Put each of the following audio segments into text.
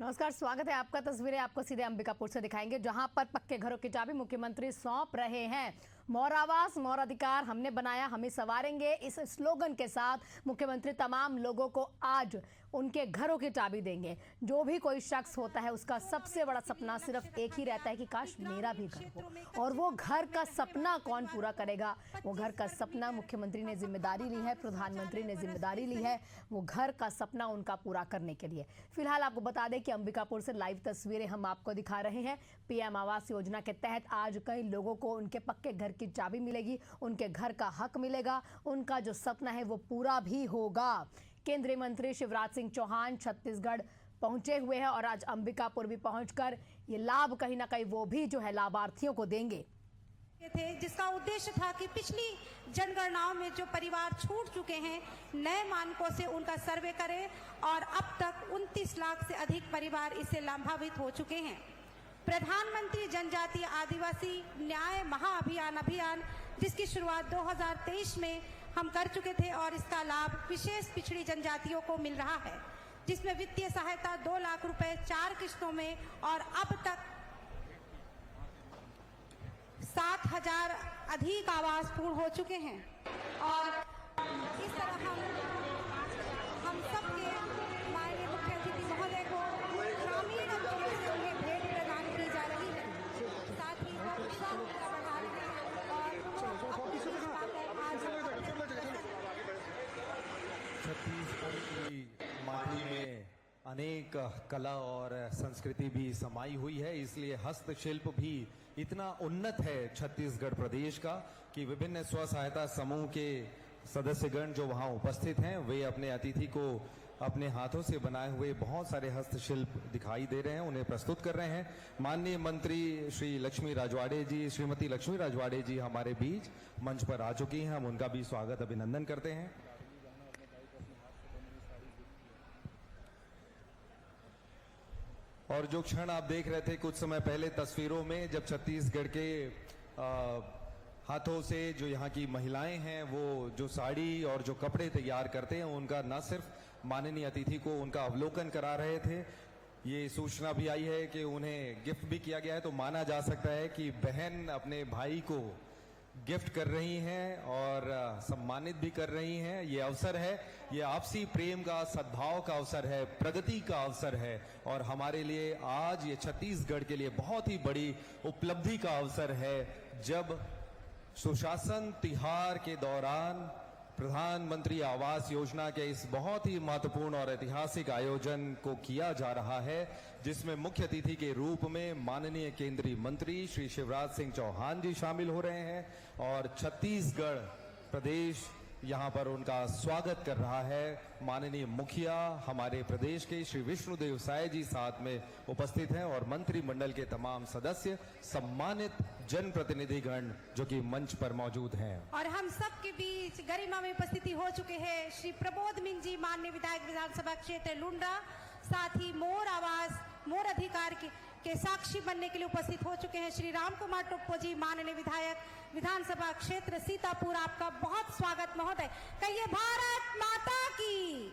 नमस्कार, स्वागत है आपका। तस्वीरें आपको सीधे अंबिकापुर से दिखाएंगे, जहां पर पक्के घरों की चाबी मुख्यमंत्री सौंप रहे हैं। मोर आवास मोर अधिकार, हमने बनाया हमें संवारेंगे, इस स्लोगन के साथ मुख्यमंत्री तमाम लोगों को आज उनके घरों की चाबी देंगे। जो भी कोई शख्स होता है उसका सबसे बड़ा सपना सिर्फ एक ही रहता है कि काश मेरा भी घर हो। और वो घर का सपना कौन पूरा करेगा? वो घर का सपना मुख्यमंत्री ने जिम्मेदारी ली है, प्रधानमंत्री ने जिम्मेदारी ली है वो घर का सपना उनका पूरा करने के लिए। फिलहाल आपको बता दें कि अंबिकापुर से लाइव तस्वीरें हम आपको दिखा रहे हैं। पीएम आवास योजना के तहत आज कई लोगों को उनके पक्के घर की चाबी मिलेगी, उनके घर का हक मिलेगा, उनका जो सपना है वो पूरा भी होगा। केंद्रीय मंत्री शिवराज सिंह चौहान छत्तीसगढ़ पहुंचे हुए हैं और आज अंबिकापुर भी पहुंचकर ये लाभ कहीं ना कहीं वो भी जो है लाभार्थियों को देंगे थे, जिसका उद्देश्य था कि पिछली जनगणनाओं में जो परिवार छूट चुके हैं नए मानकों से उनका सर्वे करें और अब तक 29 लाख से अधिक परिवार इससे लाभान्वित हो चुके हैं। प्रधानमंत्री जनजातीय आदिवासी न्याय महाअभियान जिसकी शुरुआत 2023 में हम कर चुके थे और इसका लाभ विशेष पिछड़ी जनजातियों को मिल रहा है, जिसमें वित्तीय सहायता 2 लाख रुपए 4 किस्तों में और अब तक 7,000 अधिक आवास पूर्ण हो चुके हैं। और इस तरह हम सबके माननीय मुख्य अतिथि महोदय को ग्रामीण अंचलों से उन्हें भेंट प्रदान की जा रही है। साथ ही वो उत्साह बढ़ा रहे हैं और आज छत्तीसगढ़ की माटी में अनेक कला और संस्कृति भी समाई हुई है, इसलिए हस्तशिल्प भी इतना उन्नत है छत्तीसगढ़ प्रदेश का कि विभिन्न स्व सहायता समूह के सदस्यगण जो वहां उपस्थित हैं वे अपने अतिथि को अपने हाथों से बनाए हुए बहुत सारे हस्तशिल्प दिखाई दे रहे हैं, उन्हें प्रस्तुत कर रहे हैं। माननीय मंत्री श्री लक्ष्मी राजवाड़े जी, श्रीमती लक्ष्मी राजवाड़े जी हमारे बीच मंच पर आ चुकी हैं, हम उनका भी स्वागत अभिनंदन करते हैं। और जो क्षण आप देख रहे थे कुछ समय पहले तस्वीरों में, जब छत्तीसगढ़ के हाथों से जो यहाँ की महिलाएं हैं वो जो साड़ी और जो कपड़े तैयार करते हैं उनका न सिर्फ माननीय अतिथि को उनका अवलोकन करा रहे थे, ये सूचना भी आई है कि उन्हें गिफ्ट भी किया गया है। तो माना जा सकता है कि बहन अपने भाई को गिफ्ट कर रही हैं और सम्मानित भी कर रही हैं। ये अवसर है, ये आपसी प्रेम का, सद्भाव का अवसर है, प्रगति का अवसर है और हमारे लिए आज ये छत्तीसगढ़ के लिए बहुत ही बड़ी उपलब्धि का अवसर है जब सुशासन तिहार के दौरान प्रधानमंत्री आवास योजना के इस बहुत ही महत्वपूर्ण और ऐतिहासिक आयोजन को किया जा रहा है, जिसमें मुख्य अतिथि के रूप में माननीय केंद्रीय मंत्री श्री शिवराज सिंह चौहान जी शामिल हो रहे हैं और छत्तीसगढ़ प्रदेश यहाँ पर उनका स्वागत कर रहा है। माननीय मुखिया हमारे प्रदेश के श्री विष्णुदेव साय जी साथ में उपस्थित हैं और मंत्रिमंडल के तमाम सदस्य, सम्मानित जनप्रतिनिधिगण जो कि मंच पर मौजूद हैं। और हम सब के बीच गरिमा में उपस्थिति हो चुके हैं श्री प्रबोध मिन जी, माननीय विधायक विधानसभा क्षेत्र लुंड्रा, साथ ही मोर आवास मोर अधिकार के साक्षी बनने के लिए उपस्थित हो चुके हैं श्री राम कुमार टोप्पो जी, माननीय विधायक विधानसभा क्षेत्र सीतापुर। आपका बहुत स्वागत महोदय। कहिए भारत माता की।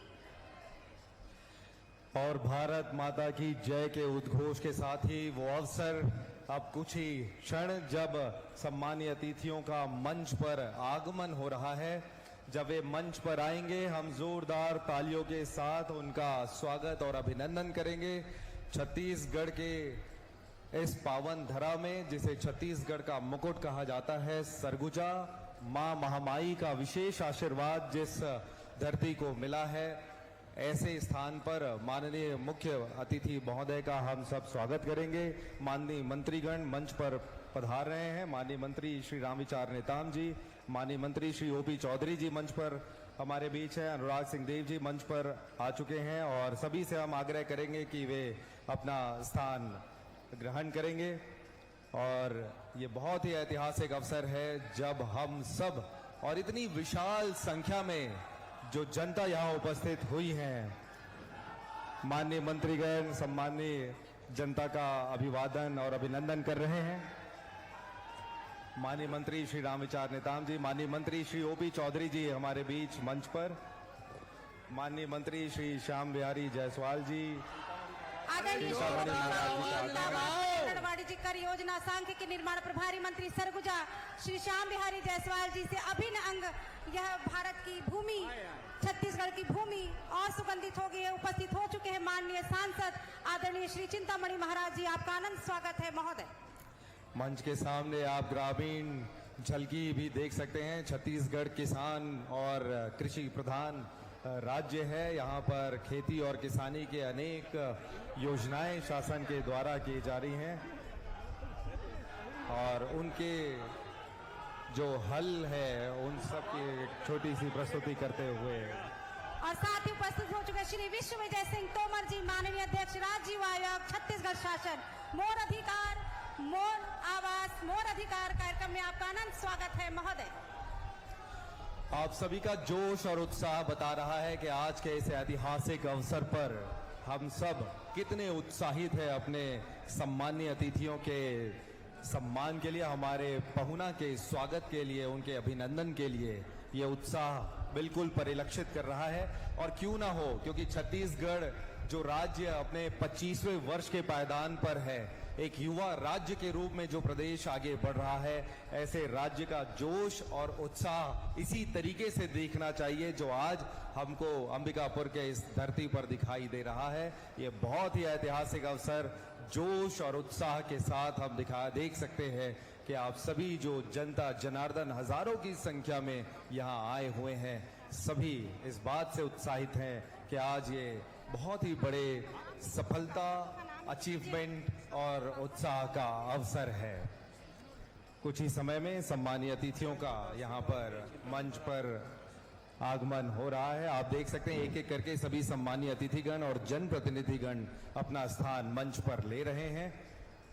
और भारत माता की जय के उद्घोष के साथ ही वो अवसर अब कुछ ही क्षण जब सम्मानीय अतिथियों का मंच पर आगमन हो रहा है, जब वे मंच पर आएंगे हम जोरदार तालियों के साथ उनका स्वागत और अभिनंदन करेंगे। छत्तीसगढ़ के इस पावन धरा में, जिसे छत्तीसगढ़ का मुकुट कहा जाता है, सरगुजा मां महामाई का विशेष आशीर्वाद जिस धरती को मिला है, ऐसे स्थान पर माननीय मुख्य अतिथि महोदय का हम सब स्वागत करेंगे। माननीय मंत्रीगण मंच पर पधार रहे हैं। माननीय मंत्री श्री रामविचार नेताम जी, माननीय मंत्री श्री ओपी चौधरी जी मंच पर हमारे बीच है, अनुराग सिंह देव जी मंच पर आ चुके हैं और सभी से हम आग्रह करेंगे कि वे अपना स्थान ग्रहण करेंगे। और ये बहुत ही ऐतिहासिक अवसर है जब हम सब और इतनी विशाल संख्या में जो जनता यहाँ उपस्थित हुई है, माननीय मंत्रीगण सम्माननीय जनता का अभिवादन और अभिनंदन कर रहे हैं। माननीय मंत्री श्री रामविचार नेताम जी, माननीय मंत्री श्री ओपी चौधरी जी हमारे बीच मंच पर, माननीय मंत्री श्री श्याम बिहारी जायसवाल जी, आदरणीय चिंतामणि महाराज जी का श्री वाणिज्य कर योजना सांख्यिकी निर्माण प्रभारी मंत्री सरगुजा श्री श्याम बिहारी जायसवाल जी से अभिन्न अंग यह भारत की भूमि छत्तीसगढ़ की भूमि और सुगंधित हो गई है। उपस्थित हो चुके हैं माननीय सांसद आदरणीय श्री चिंतामणि महाराज जी, आपका आनंद स्वागत है महोदय। मंच के सामने आप ग्रामीण झलकी भी देख सकते हैं। छत्तीसगढ़ किसान और कृषि प्रधान राज्य है। यहाँ पर खेती और किसानी के अनेक योजनाएं शासन के द्वारा की जा रही हैं और उनके जो हल है उन सब की एक छोटी सी प्रस्तुति करते हुए और साथ ही उपस्थित हो चुके श्री विश्व विजय सिंह तोमर जी, माननीय अध्यक्ष राज्य युवा आयोग छत्तीसगढ़ शासन। मोर अधिकार मोर आवास मोर अधिकार कार्यक्रम में आपका आनंद स्वागत है महोदय। आप सभी का जोश और उत्साह बता रहा है कि आज के इस ऐतिहासिक अवसर पर हम सब कितने उत्साहित हैं अपने सम्मानीय अतिथियों के सम्मान के लिए, हमारे पहुना के स्वागत के लिए, उनके अभिनंदन के लिए। ये उत्साह बिल्कुल परिलक्षित कर रहा है और क्यों ना हो, क्योंकि छत्तीसगढ़ जो राज्य अपने 25वें वर्ष के पायदान पर है, एक युवा राज्य के रूप में जो प्रदेश आगे बढ़ रहा है, ऐसे राज्य का जोश और उत्साह इसी तरीके से देखना चाहिए जो आज हमको अंबिकापुर के इस धरती पर दिखाई दे रहा है। ये बहुत ही ऐतिहासिक अवसर जोश और उत्साह के साथ हम देख सकते हैं कि आप सभी जो जनता जनार्दन हजारों की संख्या में यहाँ आए हुए हैं, सभी इस बात से उत्साहित हैं कि आज ये बहुत ही बड़े सफलता, अचीवमेंट और उत्साह का अवसर है। कुछ ही समय में सम्मानीय अतिथियों का यहाँ पर मंच पर आगमन हो रहा है। आप देख सकते हैं एक एक करके सभी सम्मानीय अतिथिगण और जनप्रतिनिधिगण अपना स्थान मंच पर ले रहे हैं।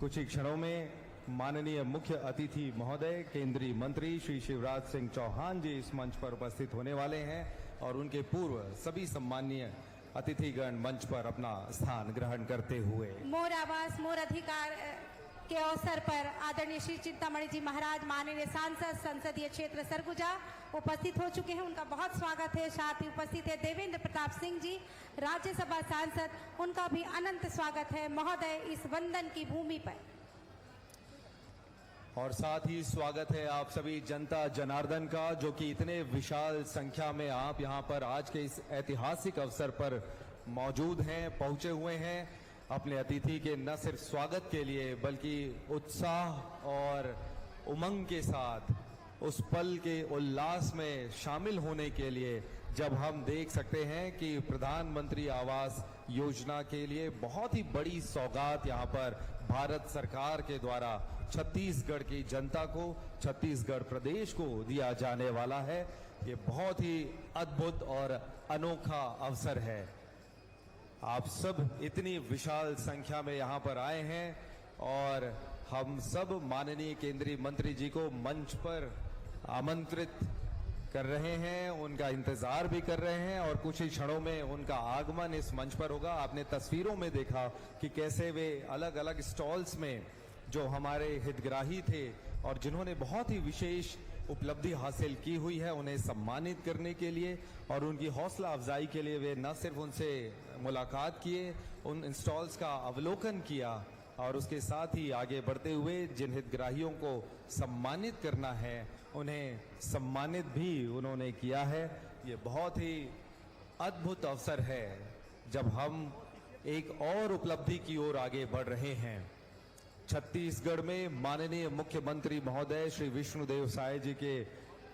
कुछ ही क्षणों में माननीय मुख्य अतिथि महोदय केंद्रीय मंत्री श्री शिवराज सिंह चौहान जी इस मंच पर उपस्थित होने वाले हैं और उनके पूर्व सभी सम्मानीय अतिथिगण मंच पर अपना स्थान ग्रहण करते हुए मोर आवास मोर अधिकार के अवसर पर आदरणीय श्री चिंतामणि जी महाराज, माननीय सांसद संसदीय क्षेत्र सरगुजा उपस्थित हो चुके हैं। उनका बहुत स्वागत है। साथ ही उपस्थित है देवेंद्र प्रताप सिंह जी, राज्यसभा सांसद, उनका भी अनंत स्वागत है महोदय इस वंदन की भूमि पर। और साथ ही स्वागत है आप सभी जनता जनार्दन का, जो कि इतने विशाल संख्या में आप यहाँ पर आज के इस ऐतिहासिक अवसर पर मौजूद हैं, पहुंचे हुए हैं अपने अतिथि के न सिर्फ स्वागत के लिए बल्कि उत्साह और उमंग के साथ उस पल के उल्लास में शामिल होने के लिए, जब हम देख सकते हैं कि प्रधानमंत्री आवास योजना के लिए बहुत ही बड़ी सौगात यहाँ पर भारत सरकार के द्वारा छत्तीसगढ़ की जनता को, छत्तीसगढ़ प्रदेश को दिया जाने वाला है। ये बहुत ही अद्भुत और अनोखा अवसर है। आप सब इतनी विशाल संख्या में यहाँ पर आए हैं और हम सब माननीय केंद्रीय मंत्री जी को मंच पर आमंत्रित कर रहे हैं, उनका इंतजार भी कर रहे हैं और कुछ ही क्षणों में उनका आगमन इस मंच पर होगा। आपने तस्वीरों में देखा कि कैसे वे अलग अलग स्टॉल्स में जो हमारे हितग्राही थे और जिन्होंने बहुत ही विशेष उपलब्धि हासिल की हुई है, उन्हें सम्मानित करने के लिए और उनकी हौसला अफजाई के लिए वे न सिर्फ उनसे मुलाकात किए, उन स्टॉल्स का अवलोकन किया और उसके साथ ही आगे बढ़ते हुए जिन हितग्राहियों को सम्मानित करना है उन्हें सम्मानित भी उन्होंने किया है। ये बहुत ही अद्भुत अवसर है जब हम एक और उपलब्धि की ओर आगे बढ़ रहे हैं। छत्तीसगढ़ में माननीय मुख्यमंत्री महोदय श्री विष्णुदेव साय जी के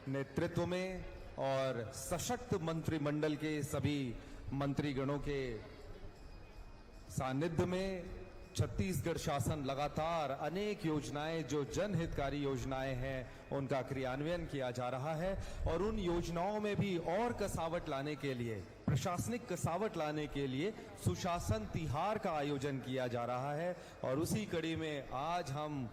नेतृत्व में और सशक्त मंत्रिमंडल के सभी मंत्रीगणों के सानिध्य में छत्तीसगढ़ शासन लगातार अनेक योजनाएं जो जनहितकारी योजनाएं हैं उनका क्रियान्वयन किया जा रहा है और उन योजनाओं में भी और कसावट लाने के लिए, प्रशासनिक कसावट लाने के लिए सुशासन तिहार का आयोजन किया जा रहा है। और उसी कड़ी में आज हम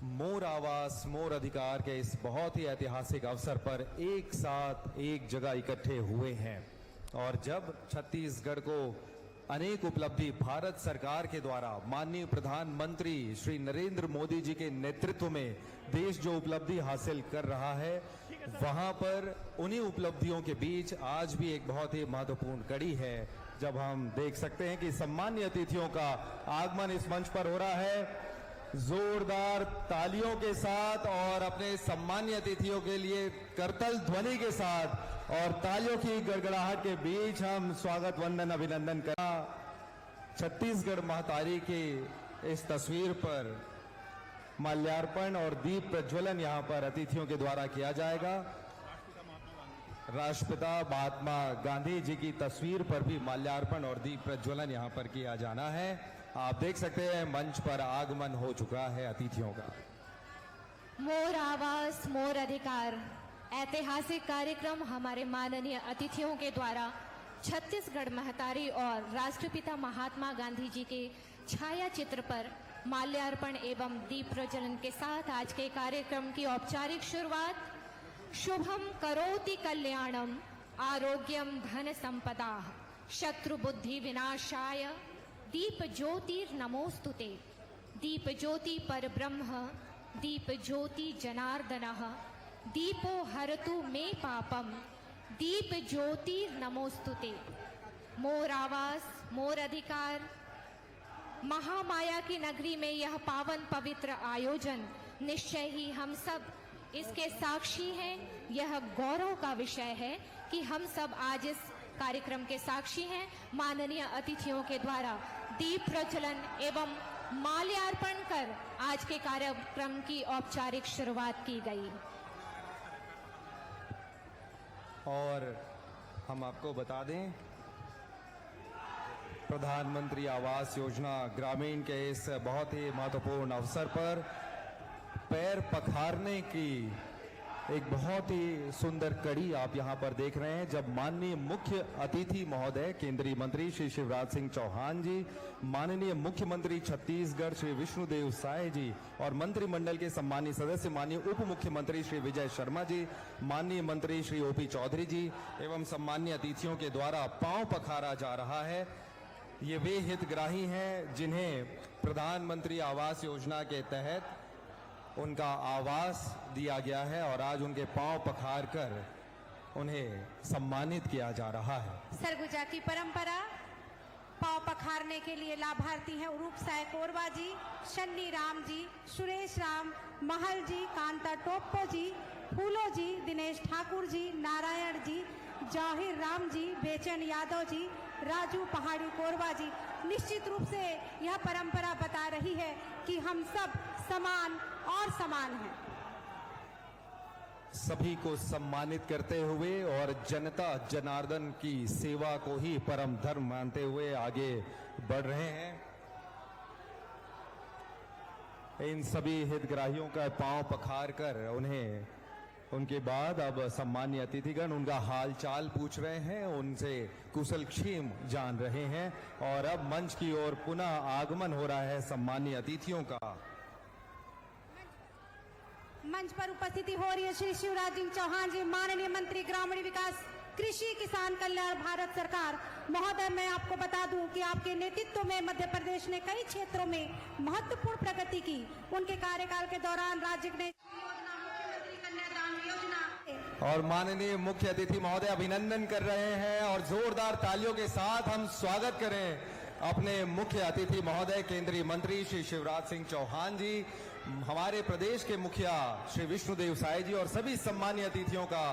मोर आवास मोर अधिकार के इस बहुत ही ऐतिहासिक अवसर पर एक साथ एक जगह इकट्ठे हुए हैं। और जब छत्तीसगढ़ को अनेक उपलब्धि भारत सरकार के द्वारा माननीय प्रधानमंत्री श्री नरेंद्र मोदी जी के नेतृत्व में देश जो उपलब्धि हासिल कर रहा है, वहां पर उन्हीं उपलब्धियों के बीच आज भी एक बहुत ही महत्वपूर्ण कड़ी है जब हम देख सकते हैं कि सम्मानीय अतिथियों का आगमन इस मंच पर हो रहा है। जोरदार तालियों के साथ और अपने सम्मानीय अतिथियों के लिए करतल ध्वनि के साथ और तालियों की गड़गड़ाहट के बीच हम स्वागत वंदन अभिनंदन करा। छत्तीसगढ़ महतारी की इस तस्वीर पर माल्यार्पण और दीप प्रज्वलन यहां पर अतिथियों के द्वारा किया जाएगा। राष्ट्रपिता महात्मा गांधी जी की तस्वीर पर भी माल्यार्पण और दीप प्रज्वलन यहां पर किया जाना है। आप देख सकते हैं मंच पर आगमन हो चुका है अतिथियों का। मोर आवाज मोर अधिकार ऐतिहासिक कार्यक्रम हमारे माननीय अतिथियों के द्वारा छत्तीसगढ़ महतारी और राष्ट्रपिता महात्मा गांधी जी के छाया चित्र पर माल्यार्पण एवं दीप प्रज्वलन के साथ आज के कार्यक्रम की औपचारिक शुरुआत। शुभम करोति कल्याणम आरोग्यम धन संपदा शत्रु बुद्धि विनाशाय दीप ज्योतिर्नमोस्तुते। दीप ज्योति पर ब्रह्म दीप ज्योति जनार्दनः दीपो हरतु मे पापम दीप ज्योतिर्नमोस्तुते। मोर आवाज मोर अधिकार। महामाया की नगरी में यह पावन पवित्र आयोजन निश्चय ही हम सब इसके साक्षी हैं। यह गौरव का विषय है कि हम सब आज इस कार्यक्रम के साक्षी हैं। माननीय अतिथियों के द्वारा दीप प्रज्वलन एवं माल्यार्पण कर आज के कार्यक्रम की औपचारिक शुरुआत की गई। और हम आपको बता दें, प्रधानमंत्री आवास योजना ग्रामीण के इस बहुत ही महत्वपूर्ण अवसर पर पैर पखारने की एक बहुत ही सुंदर कड़ी आप यहां पर देख रहे हैं। जब माननीय मुख्य अतिथि महोदय केंद्रीय मंत्री श्री शिवराज सिंह चौहान जी, माननीय मुख्यमंत्री छत्तीसगढ़ श्री विष्णुदेव साय जी और मंत्रिमंडल के सम्मानित सदस्य माननीय उप मुख्यमंत्री श्री विजय शर्मा जी, माननीय मंत्री श्री ओपी चौधरी जी एवं सम्मानीय अतिथियों के द्वारा पांव पखारा जा रहा है। ये वे हितग्राही हैं जिन्हें प्रधानमंत्री आवास योजना के तहत उनका आवास दिया गया है और आज उनके पांव पखार कर उन्हें सम्मानित किया जा रहा है। सरगुजा की परंपरा पांव पखारने के लिए लाभार्थी हैं रूप साय कोरबा जी, शन्नी राम जी, सुरेश राम महल जी, कांता टोप्पो जी, फूलो जी, दिनेश ठाकुर जी, नारायण जी, जवाहिर राम जी, बेचन यादव जी, राजू पहाड़ी कोरबा जी। निश्चित रूप से यह परंपरा बता रही है कि हम सब समान और समान हैं। सभी को सम्मानित करते हुए और जनता जनार्दन की सेवा को ही परम धर्म मानते हुए आगे बढ़ रहे हैं। इन सभी हितग्राहियों का पांव पखार कर उन्हें उनके बाद अब सम्मानीय अतिथिगण उनका हाल चाल पूछ रहे हैं, उनसे कुशल क्षेम जान रहे हैं और अब मंच की ओर पुनः आगमन हो रहा है सम्मानीय अतिथियों का। मंच पर उपस्थिति हो रही है श्री शिवराज सिंह चौहान जी, माननीय मंत्री ग्रामीण विकास कृषि किसान कल्याण भारत सरकार। महोदय, मैं आपको बता दूं कि आपके नेतृत्व में मध्य प्रदेश ने कई क्षेत्रों में महत्वपूर्ण प्रगति की। उनके कार्यकाल के दौरान राज्य ने मुख्यमंत्री कन्यादान योजना और माननीय मुख्य अतिथि महोदय अभिनंदन कर रहे हैं और जोरदार तालियों के साथ हम स्वागत करें अपने मुख्य अतिथि महोदय केंद्रीय मंत्री श्री शिवराज सिंह चौहान जी, हमारे प्रदेश के मुखिया श्री विष्णुदेव साय जी और सभी सम्मानीय अतिथियों का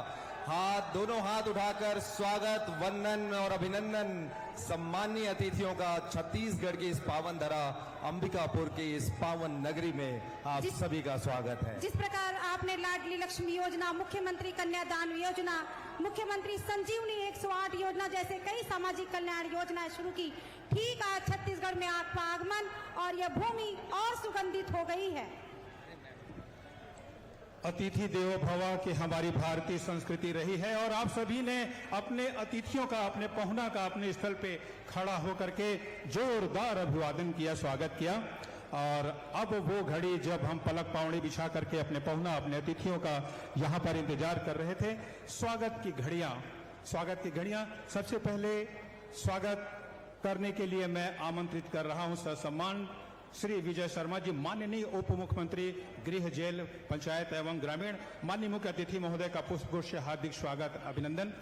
दोनों हाथ उठाकर स्वागत वंदन और अभिनंदन। सम्मानीय अतिथियों का छत्तीसगढ़ की इस पावन धरा अंबिकापुर की इस पावन नगरी में आप सभी का स्वागत है। जिस प्रकार आपने लाडली लक्ष्मी योजना, मुख्यमंत्री कन्यादान योजना, मुख्यमंत्री संजीवनी 108 योजना जैसे कई सामाजिक कल्याण योजनाएं शुरू की, ठीक आज छत्तीसगढ़ में आपका आगमन और यह भूमि और सुगंधित हो गई है। अतिथि देवो भव की हमारी भारतीय संस्कृति रही है और आप सभी ने अपने अतिथियों का, अपने पहुना का अपने स्थल पे खड़ा होकर के जोरदार अभिवादन किया, स्वागत किया। और अब वो घड़ी जब हम पलक पावड़ी बिछा करके अपने पहुना, अपने अतिथियों का यहाँ पर इंतजार कर रहे थे। स्वागत की घड़ियां सबसे पहले स्वागत करने के लिए मैं आमंत्रित कर रहा हूं ससम्मान श्री विजय शर्मा जी, माननीय उप मुख्यमंत्री गृह जेल पंचायत एवं ग्रामीण। माननीय मुख्य अतिथि महोदय का पुष्पगुच्छ से हार्दिक स्वागत अभिनंदन।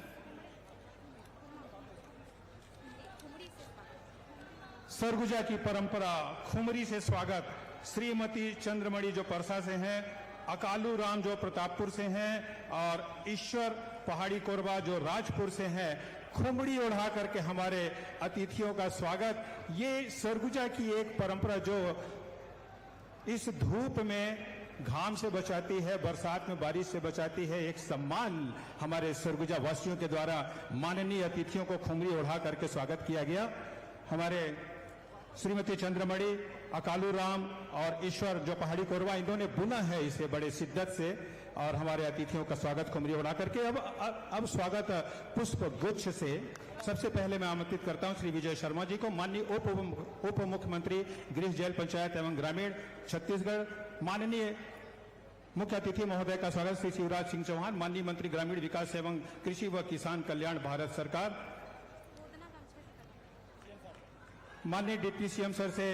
सरगुजा की परंपरा खुमरी से स्वागत श्रीमती चंद्रमणि जो परसा से हैं, अकालू राम जो प्रतापपुर से हैं और ईश्वर पहाड़ी कोरबा जो राजपुर से हैं, खुमड़ी ओढ़ा करके हमारे अतिथियों का स्वागत। ये सरगुजा की एक परंपरा जो इस धूप में घाम से बचाती है, बरसात में बारिश से बचाती है, एक सम्मान हमारे सरगुजा वासियों के द्वारा माननीय अतिथियों को खुमरी ओढ़ा करके स्वागत किया गया। हमारे श्रीमती चंद्रमणि, अकालू राम और ईश्वर जो पहाड़ी कोरबा, इन्होंने बुना है इसे बड़े शिद्दत से और हमारे अतिथियों का स्वागत खुमरी उड़ा करके। अब स्वागत पुष्प गुच्छ से सबसे पहले मैं आमंत्रित करता हूं श्री विजय शर्मा जी को, माननीय उप मुख्यमंत्री गृह जेल पंचायत एवं ग्रामीण छत्तीसगढ़। माननीय मुख्य अतिथि महोदय का स्वागत श्री शिवराज सिंह चौहान, माननीय मंत्री ग्रामीण विकास एवं कृषि व किसान कल्याण भारत सरकार। माननीय डिप्टी सीएम सर से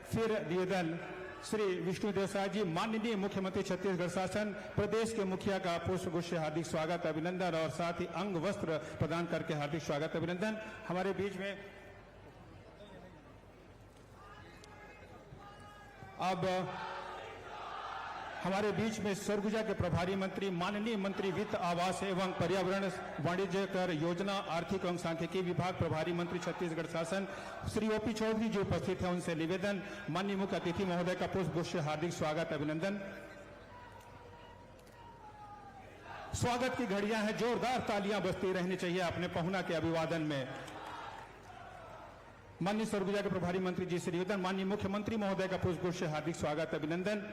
फिर निवेदन श्री विष्णुदेव साय जी, माननीय मुख्यमंत्री छत्तीसगढ़ शासन, प्रदेश के मुखिया का पुष्पगुच्छ से हार्दिक स्वागत अभिनंदन और साथ ही अंग वस्त्र प्रदान करके हार्दिक स्वागत अभिनंदन। हमारे बीच में अब हमारे बीच में सरगुजा के प्रभारी मंत्री, माननीय मंत्री वित्त आवास एवं पर्यावरण वाणिज्य कर योजना आर्थिक एवं सांख्यिकी विभाग प्रभारी मंत्री छत्तीसगढ़ शासन श्री ओपी चौधरी जी उपस्थित हैं। उनसे निवेदन, माननीय मुख्य अतिथि महोदय का पुष्पगुच्छ से हार्दिक स्वागत अभिनंदन। स्वागत की घड़ियां हैं, जोरदार तालियां बजती रहनी चाहिए अपने पहुना के अभिवादन में। माननीय सरगुजा के प्रभारी मंत्री जी से निवेदन, माननीय मुख्यमंत्री महोदय का पुष्पगुच्छ से हार्दिक स्वागत अभिनंदन।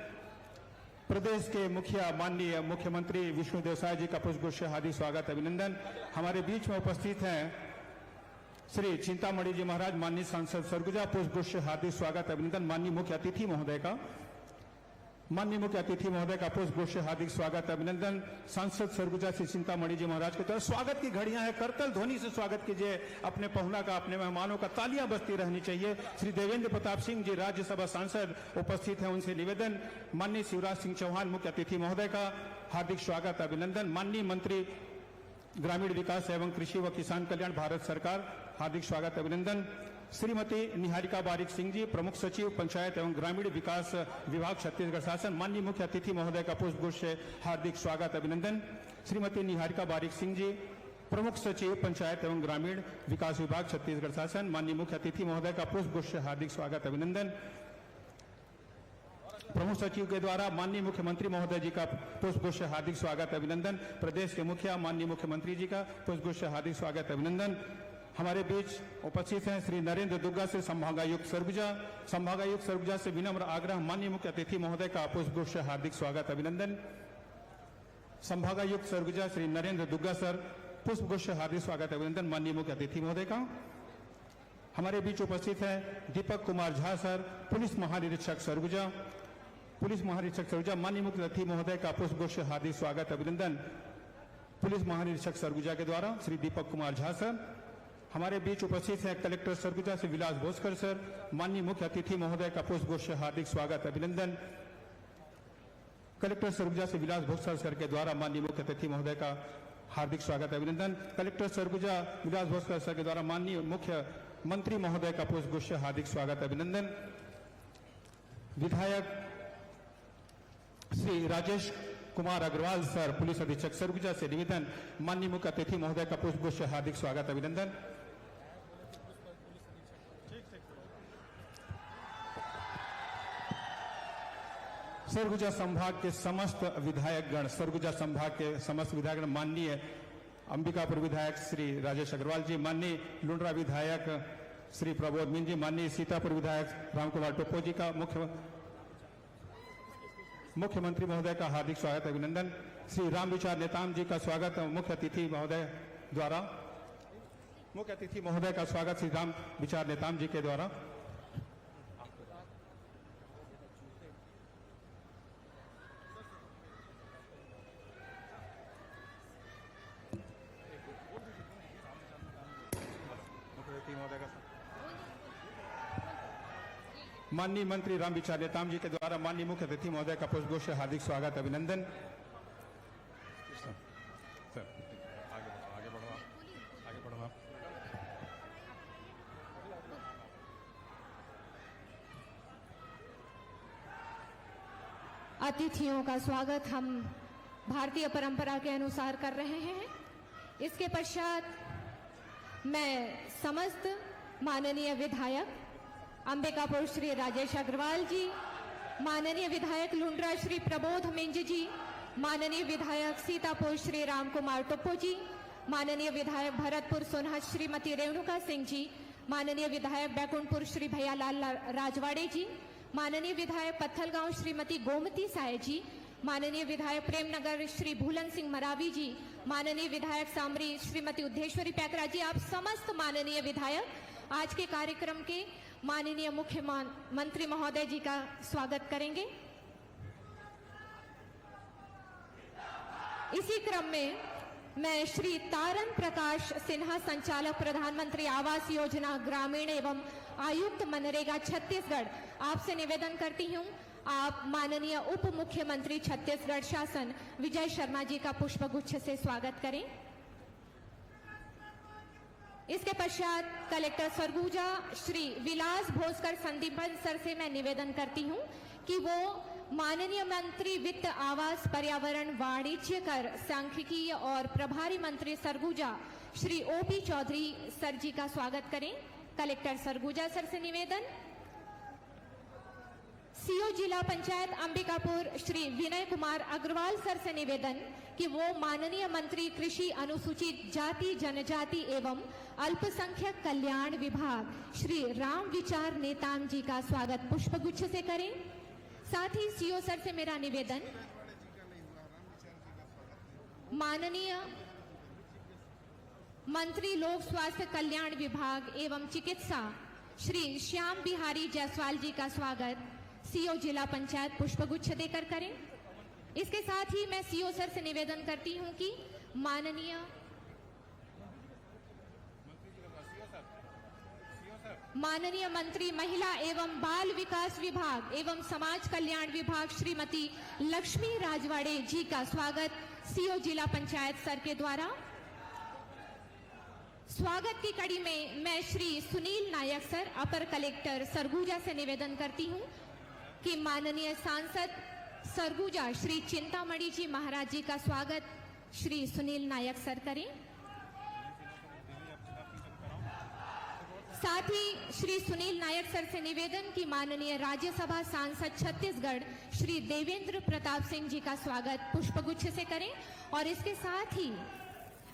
प्रदेश के मुखिया माननीय मुख्यमंत्री विष्णुदेव साय जी का पुष्पगुच्छ से हार्दिक स्वागत अभिनंदन। हमारे बीच में उपस्थित हैं श्री चिंतामणि जी महाराज, माननीय सांसद सरगुजा, पुष्पगुच्छ से हार्दिक स्वागत अभिनंदन। माननीय मुख्य अतिथि महोदय का पुष्पगुच्छ से हार्दिक स्वागत अभिनंदन। सांसद सरगुजा श्री चिंतामणि जी महाराज के द्वारा स्वागत की घड़ियां हैं, करतल ध्वनि से स्वागत कीजिए अपने पहुना का, अपने मेहमानों का, तालियां बजती रहनी चाहिए। श्री देवेंद्र प्रताप सिंह जी राज्यसभा सांसद उपस्थित हैं, उनसे निवेदन, माननीय शिवराज सिंह चौहान मुख्य अतिथि महोदय का हार्दिक स्वागत अभिनंदन। माननीय मंत्री ग्रामीण विकास एवं कृषि व किसान कल्याण भारत सरकार, हार्दिक स्वागत अभिनंदन। श्रीमती निहारिका बारिक सिंह जी, प्रमुख सचिव पंचायत एवं ग्रामीण विकास विभाग छत्तीसगढ़ शासन, माननीय मुख्य अतिथि महोदय का पुष्पगुच्छ से हार्दिक स्वागत अभिनंदन। श्रीमती निहारिका बारिक सिंह जी, प्रमुख सचिव पंचायत एवं ग्रामीण विकास विभाग छत्तीसगढ़ शासन, माननीय मुख्य अतिथि महोदय का पुष्पगुच्छ से हार्दिक स्वागत अभिनंदन। प्रमुख सचिव के द्वारा माननीय मुख्यमंत्री महोदय जी का पुष्पगुच्छ से हार्दिक स्वागत अभिनंदन। प्रदेश के मुखिया माननीय मुख्यमंत्री जी का पुष्पगुच्छ से हार्दिक स्वागत अभिनंदन। हमारे बीच उपस्थित हैं श्री नरेंद्र दुग्गा से संभागायुक्त सरगुजा से विनम्र आग्रह, माननीय मुख्य अतिथि महोदय का पुष्पगुच्छ से हार्दिक स्वागत अभिनंदन। संभागायुक्त सरगुजा श्री नरेंद्र दुग्गा सर, पुष्पगुच्छ से हार्दिक स्वागत अभिनंदन माननीय मुख्य अतिथि महोदय का। हमारे बीच उपस्थित हैं दीपक कुमार झा सर, पुलिस महानिरीक्षक सरगुजा, माननीय मुख्य अतिथि महोदय का पुष्पगुच्छ से हार्दिक स्वागत अभिनंदन। पुलिस महानिरीक्षक सरगुजा के द्वारा श्री दीपक कुमार झा सर। हमारे बीच उपस्थित हैं कलेक्टर सरगुजा से विलास भोसकर सर, माननीय मुख्य अतिथि महोदय का पुष्पगुच्छ से हार्दिक स्वागत अभिनंदन। कलेक्टर सरगुजा से विलास भोसकर सर के द्वारा माननीय मुख्य अतिथि महोदय का हार्दिक स्वागत अभिनंदन। कलेक्टर सरगुजा विलास भोसकर सर के द्वारा माननीय मुख्य मंत्री महोदय का पुष्पगुच्छ से हार्दिक स्वागत अभिनंदन। विधायक श्री राजेश कुमार अग्रवाल सर, पुलिस अधीक्षक सरगुजा से निवेदन, माननीय मुख्य अतिथि महोदय का पुष्पगुच्छ से हार्दिक स्वागत अभिनंदन। सरगुजा संभाग के समस्त विधायकगण, माननीय अंबिकापुर विधायक श्री राजेश अग्रवाल जी, माननीय लुंड्रा विधायक श्री प्रबोध मीन जी, माननीय सीतापुर विधायक रामकुमार टोप्पो जी का मुख्यमंत्री महोदय का हार्दिक स्वागत अभिनंदन। श्री राम विचार नेताम जी का स्वागत मुख्य अतिथि महोदय का स्वागत श्री राम विचार नेताम जी के द्वारा। माननीय मंत्री राम विचार नेताम जी के द्वारा माननीय मुख्य अतिथि महोदय का पुष्पगुच्छ से हार्दिक स्वागत अभिनंदन। आगे बढ़ो आप। अतिथियों का स्वागत हम भारतीय परंपरा के अनुसार कर रहे हैं। इसके पश्चात मैं समस्त माननीय विधायक अंबिकापुर श्री राजेश अग्रवाल जी, माननीय विधायक लुंड्रा श्री प्रबोध मिंज जी, माननीय विधायक सीतापुर श्री राम कुमार टुप्पो जी, माननीय विधायक भरतपुर सोनहत श्रीमती रेणुका सिंह जी, माननीय विधायक बैकुंठपुर श्री भैयालाल राजवाड़े जी, माननीय विधायक पत्थलगांव श्रीमती गोमती साय जी, माननीय विधायक प्रेमनगर श्री भूलन सिंह मरावी जी, माननीय विधायक सामरी श्रीमती उद्धेश्वरी पैकरा जी, आप समस्त माननीय विधायक आज के कार्यक्रम के माननीय मुख्यमंत्री महोदय जी का स्वागत करेंगे। इसी क्रम में मैं श्री तारन प्रकाश सिन्हा, संचालक प्रधानमंत्री आवास योजना ग्रामीण एवं आयुक्त मनरेगा छत्तीसगढ़, आपसे निवेदन करती हूं आप माननीय उप मुख्यमंत्री छत्तीसगढ़ शासन विजय शर्मा जी का पुष्पगुच्छ से स्वागत करें। इसके पश्चात कलेक्टर सरगुजा श्री विलास भोसकर संदीपन सर से मैं निवेदन करती हूं कि वो माननीय मंत्री वित्त आवास पर्यावरण वाणिज्य कर सांख्यिकीय और प्रभारी मंत्री सरगुजा श्री ओपी चौधरी सर जी का स्वागत करें। कलेक्टर सरगुजा सर से निवेदन। सीओ जिला पंचायत अंबिकापुर श्री विनय कुमार अग्रवाल सर से निवेदन कि वो माननीय मंत्री कृषि अनुसूचित जाति जनजाति एवं अल्पसंख्यक कल्याण विभाग श्री राम विचार नेताम जी का स्वागत पुष्पगुच्छ से करें। साथ ही सीओ सर से मेरा निवेदन, माननीय मंत्री लोक स्वास्थ्य कल्याण विभाग एवं चिकित्सा श्री श्याम बिहारी जायसवाल जी का स्वागत सीओ जिला पंचायत पुष्पगुच्छ देकर करें। इसके साथ ही मैं सीओ सर से निवेदन करती हूं कि माननीय मंत्री महिला एवं बाल विकास विभाग एवं समाज कल्याण विभाग श्रीमती लक्ष्मी राजवाड़े जी का स्वागत सीओ जिला पंचायत सर के द्वारा। स्वागत की कड़ी में मैं श्री सुनील नायक सर, अपर कलेक्टर सरगुजा से निवेदन करती हूं कि माननीय सांसद सरगुजा श्री चिंतामणि जी महाराज जी का स्वागत श्री सुनील नायक सर करें। साथ ही श्री सुनील नायक सर से निवेदन कि माननीय राज्यसभा सांसद छत्तीसगढ़ श्री देवेंद्र प्रताप सिंह जी का स्वागत पुष्पगुच्छ से करें। और इसके साथ ही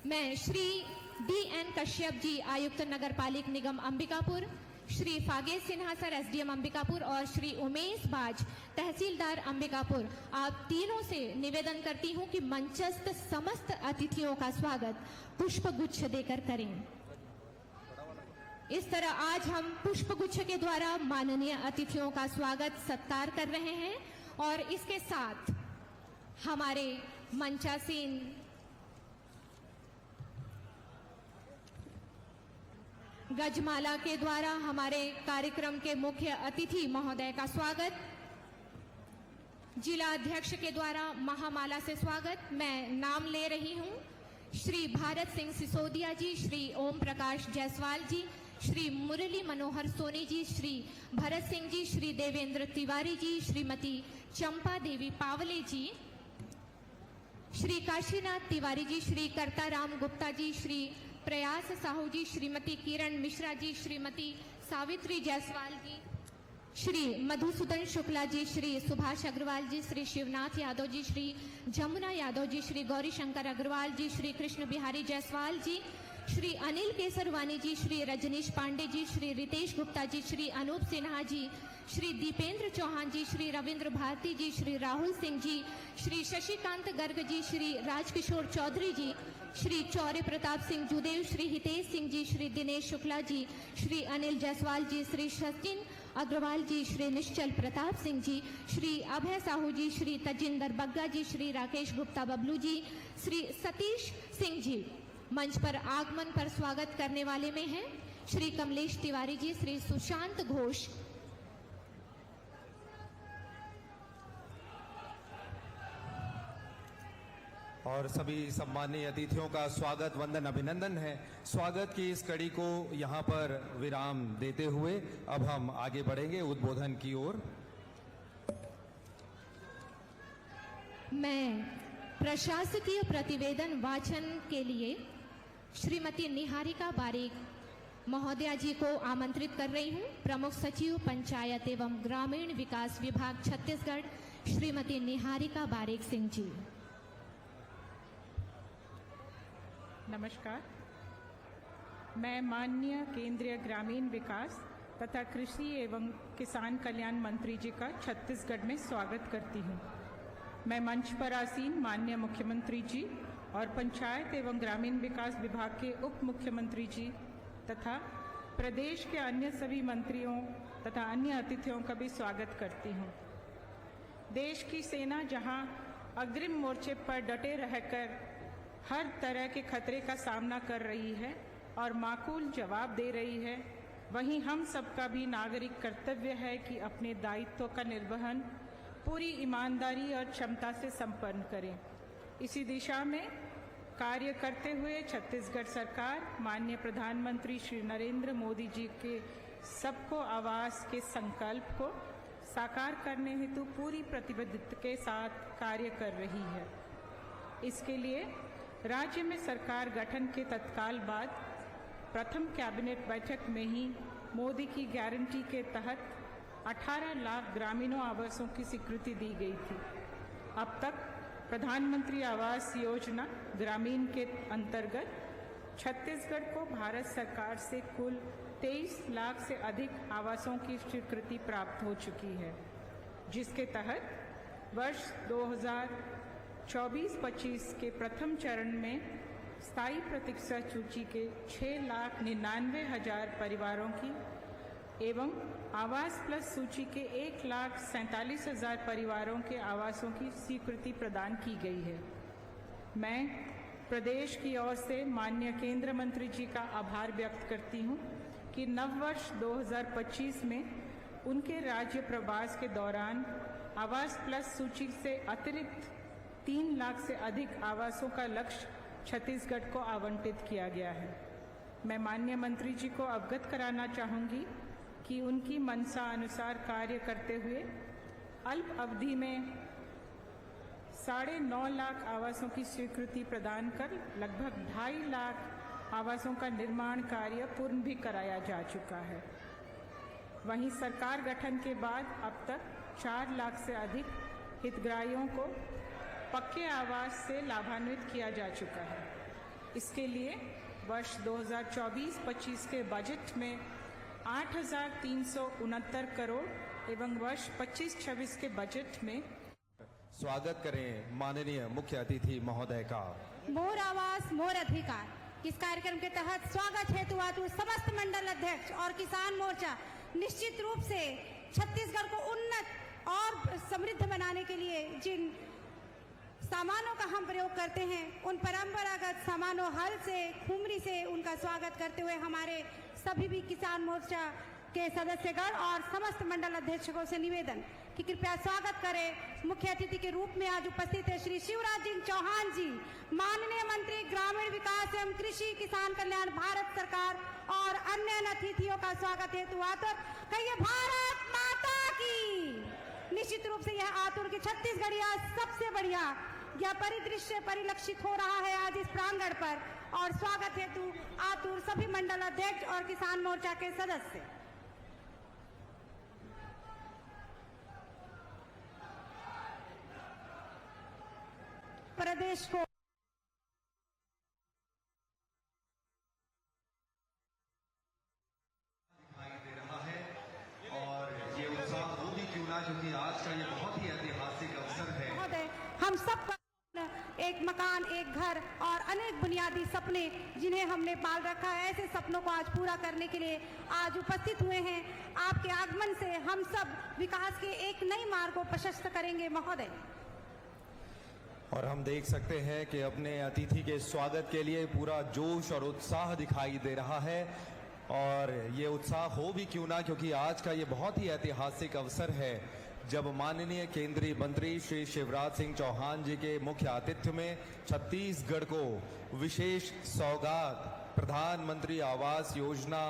मैं श्री DN कश्यप जी, आयुक्त नगरपालिक निगम अंबिकापुर, श्री फागेश सिन्हा सर SDM अंबिकापुर और श्री उमेश बाज तहसीलदार अंबिकापुर, आप तीनों से निवेदन करती हूं कि मंचस्थ समस्त अतिथियों का स्वागत पुष्पगुच्छ देकर करें। इस तरह आज हम पुष्पगुच्छ के द्वारा माननीय अतिथियों का स्वागत सत्कार कर रहे हैं और इसके साथ हमारे मंचासीन गजमाला के द्वारा हमारे कार्यक्रम के मुख्य अतिथि महोदय का स्वागत, जिला अध्यक्ष के द्वारा महामाला से स्वागत। मैं नाम ले रही हूं श्री भारत सिंह सिसोदिया जी, श्री ओम प्रकाश जायसवाल जी, श्री मुरली मनोहर सोनी जी, श्री भरत सिंह जी, श्री देवेंद्र तिवारी जी, श्रीमती चंपा देवी पावले जी, श्री काशीनाथ तिवारी जी, श्री करताराम गुप्ता जी, श्री प्रयास साहू जी, श्रीमती किरण मिश्रा जी, श्रीमती सावित्री जायसवाल जी, श्री मधुसूदन शुक्ला जी, श्री सुभाष अग्रवाल जी, श्री शिवनाथ यादव जी, श्री जमुना यादव जी, श्री गौरी शंकर अग्रवाल जी, श्री कृष्ण बिहारी जायसवाल जी, श्री अनिल केसरवानी जी, श्री रजनीश पांडे जी, श्री रितेश गुप्ता जी, श्री अनूप सिन्हा जी, श्री दीपेंद्र चौहान जी, श्री रविंद्र भारती जी, श्री राहुल सिंह जी, श्री शशिकांत गर्ग जी, श्री राजकिशोर चौधरी जी, श्री चौर्य प्रताप सिंह जुदेव, श्री हितेश सिंह जी, श्री दिनेश शुक्ला जी, श्री अनिल जायसवाल जी, श्री सचिन अग्रवाल जी, श्री निश्चल प्रताप सिंह जी, श्री अभय साहू जी, श्री तजिंदर बग्गा जी, श्री राकेश गुप्ता बबलू जी, श्री सतीश सिंह जी मंच पर आगमन पर स्वागत करने वाले में हैं, श्री कमलेश तिवारी जी, श्री सुशांत घोष, और सभी सम्मानीय अतिथियों का स्वागत वंदन अभिनंदन है। स्वागत की इस कड़ी को यहाँ पर विराम देते हुए अब हम आगे बढ़ेंगे उद्बोधन की ओर। मैं प्रशासकीय प्रतिवेदन वाचन के लिए श्रीमती निहारिका बारिक महोदया जी को आमंत्रित कर रही हूं। प्रमुख सचिव पंचायत एवं ग्रामीण विकास विभाग छत्तीसगढ़ श्रीमती निहारिका बारिक सिंह जी। नमस्कार। मैं माननीय केंद्रीय ग्रामीण विकास तथा कृषि एवं किसान कल्याण मंत्री जी का छत्तीसगढ़ में स्वागत करती हूं। मैं मंच पर आसीन माननीय मुख्यमंत्री जी और पंचायत एवं ग्रामीण विकास विभाग के उप मुख्यमंत्री जी तथा प्रदेश के अन्य सभी मंत्रियों तथा अन्य अतिथियों का भी स्वागत करती हूं। देश की सेना जहां अग्रिम मोर्चे पर डटे रहकर हर तरह के खतरे का सामना कर रही है और माकूल जवाब दे रही है, वहीं हम सबका भी नागरिक कर्तव्य है कि अपने दायित्व का निर्वहन पूरी ईमानदारी और क्षमता से संपन्न करें। इसी दिशा में कार्य करते हुए छत्तीसगढ़ सरकार माननीय प्रधानमंत्री श्री नरेंद्र मोदी जी के सबको आवास के संकल्प को साकार करने हेतु पूरी प्रतिबद्धता के साथ कार्य कर रही है। इसके लिए राज्य में सरकार गठन के तत्काल बाद प्रथम कैबिनेट बैठक में ही मोदी की गारंटी के तहत 18 लाख ग्रामीणों आवासों की स्वीकृति दी गई थी। अब तक प्रधानमंत्री आवास योजना ग्रामीण के अंतर्गत छत्तीसगढ़ को भारत सरकार से कुल 23 लाख से अधिक आवासों की स्वीकृति प्राप्त हो चुकी है, जिसके तहत वर्ष 2024-25 के प्रथम चरण में स्थायी प्रतीक्षा सूची के 6,99,000 परिवारों की एवं आवास प्लस सूची के 1,47,000 परिवारों के आवासों की स्वीकृति प्रदान की गई है। मैं प्रदेश की ओर से माननीय केंद्र मंत्री जी का आभार व्यक्त करती हूं कि नववर्ष 2025 में उनके राज्य प्रवास के दौरान आवास प्लस सूची से अतिरिक्त 3 लाख से अधिक आवासों का लक्ष्य छत्तीसगढ़ को आवंटित किया गया है। मैं माननीय मंत्री जी को अवगत कराना चाहूँगी कि उनकी मनसा अनुसार कार्य करते हुए अल्प अवधि में 9.5 लाख आवासों की स्वीकृति प्रदान कर लगभग 2.5 लाख आवासों का निर्माण कार्य पूर्ण भी कराया जा चुका है। वहीं सरकार गठन के बाद अब तक 4 लाख से अधिक हितग्राहियों को पक्के आवास से लाभान्वित किया जा चुका है। इसके लिए वर्ष 2024-25 के बजट में 8,369 करोड़ एवं वर्ष 25-26 के बजट में स्वागत करें माननीय मुख्य अतिथि महोदय का। मोर आवास मोर अधिकार इस कार्यक्रम के तहत स्वागत हेतु आतुर समस्त मंडल अध्यक्ष और किसान मोर्चा निश्चित रूप से छत्तीसगढ़ को उन्नत और समृद्ध बनाने के लिए जिन सामानों का हम प्रयोग करते हैं, उन परंपरागत सामानों हल से खुमरी से उनका स्वागत करते हुए हमारे सभी भी किसान मोर्चा के सदस्यगण और समस्त मंडल अध्यक्षों से निवेदन कि कृपया स्वागत करें। मुख्य अतिथि के रूप में आज उपस्थित है श्री शिवराज सिंह चौहान जी, माननीय मंत्री ग्रामीण विकास एवं कृषि किसान कल्याण भारत सरकार, और अन्य अतिथियों का स्वागत हेतु आतुर कहिए भारत माता की। निश्चित रूप से यह आतुर की छत्तीसगढ़िया सबसे बढ़िया यह परिदृश्य परिलक्षित हो रहा है आज इस प्रांगण पर, और स्वागत हेतु आतुर सभी मंडल अध्यक्ष और किसान मोर्चा के सदस्य। प्रदेश को दिखाई दे रहा है और ये उत्साह वो भी क्यों ना, क्योंकि आज का ये बहुत ही ऐतिहासिक अवसर है। महोदय, हम सब एक मकान, एक घर और अनेक बुनियादी सपने जिन्हें हमने पाल रखा है, ऐसे सपनों को आज पूरा करने के लिए आज उपस्थित हुए हैं। आपके आगमन से हम सब विकास के एक नई मार्ग को प्रशस्त करेंगे महोदय। और हम देख सकते हैं कि अपने अतिथि के स्वागत के लिए पूरा जोश और उत्साह दिखाई दे रहा है, और ये उत्साह हो भी क्यों ना, क्योंकि आज का ये बहुत ही ऐतिहासिक अवसर है जब माननीय केंद्रीय मंत्री श्री शिवराज सिंह चौहान जी के मुख्य आतिथ्य में छत्तीसगढ़ को विशेष सौगात प्रधानमंत्री आवास योजना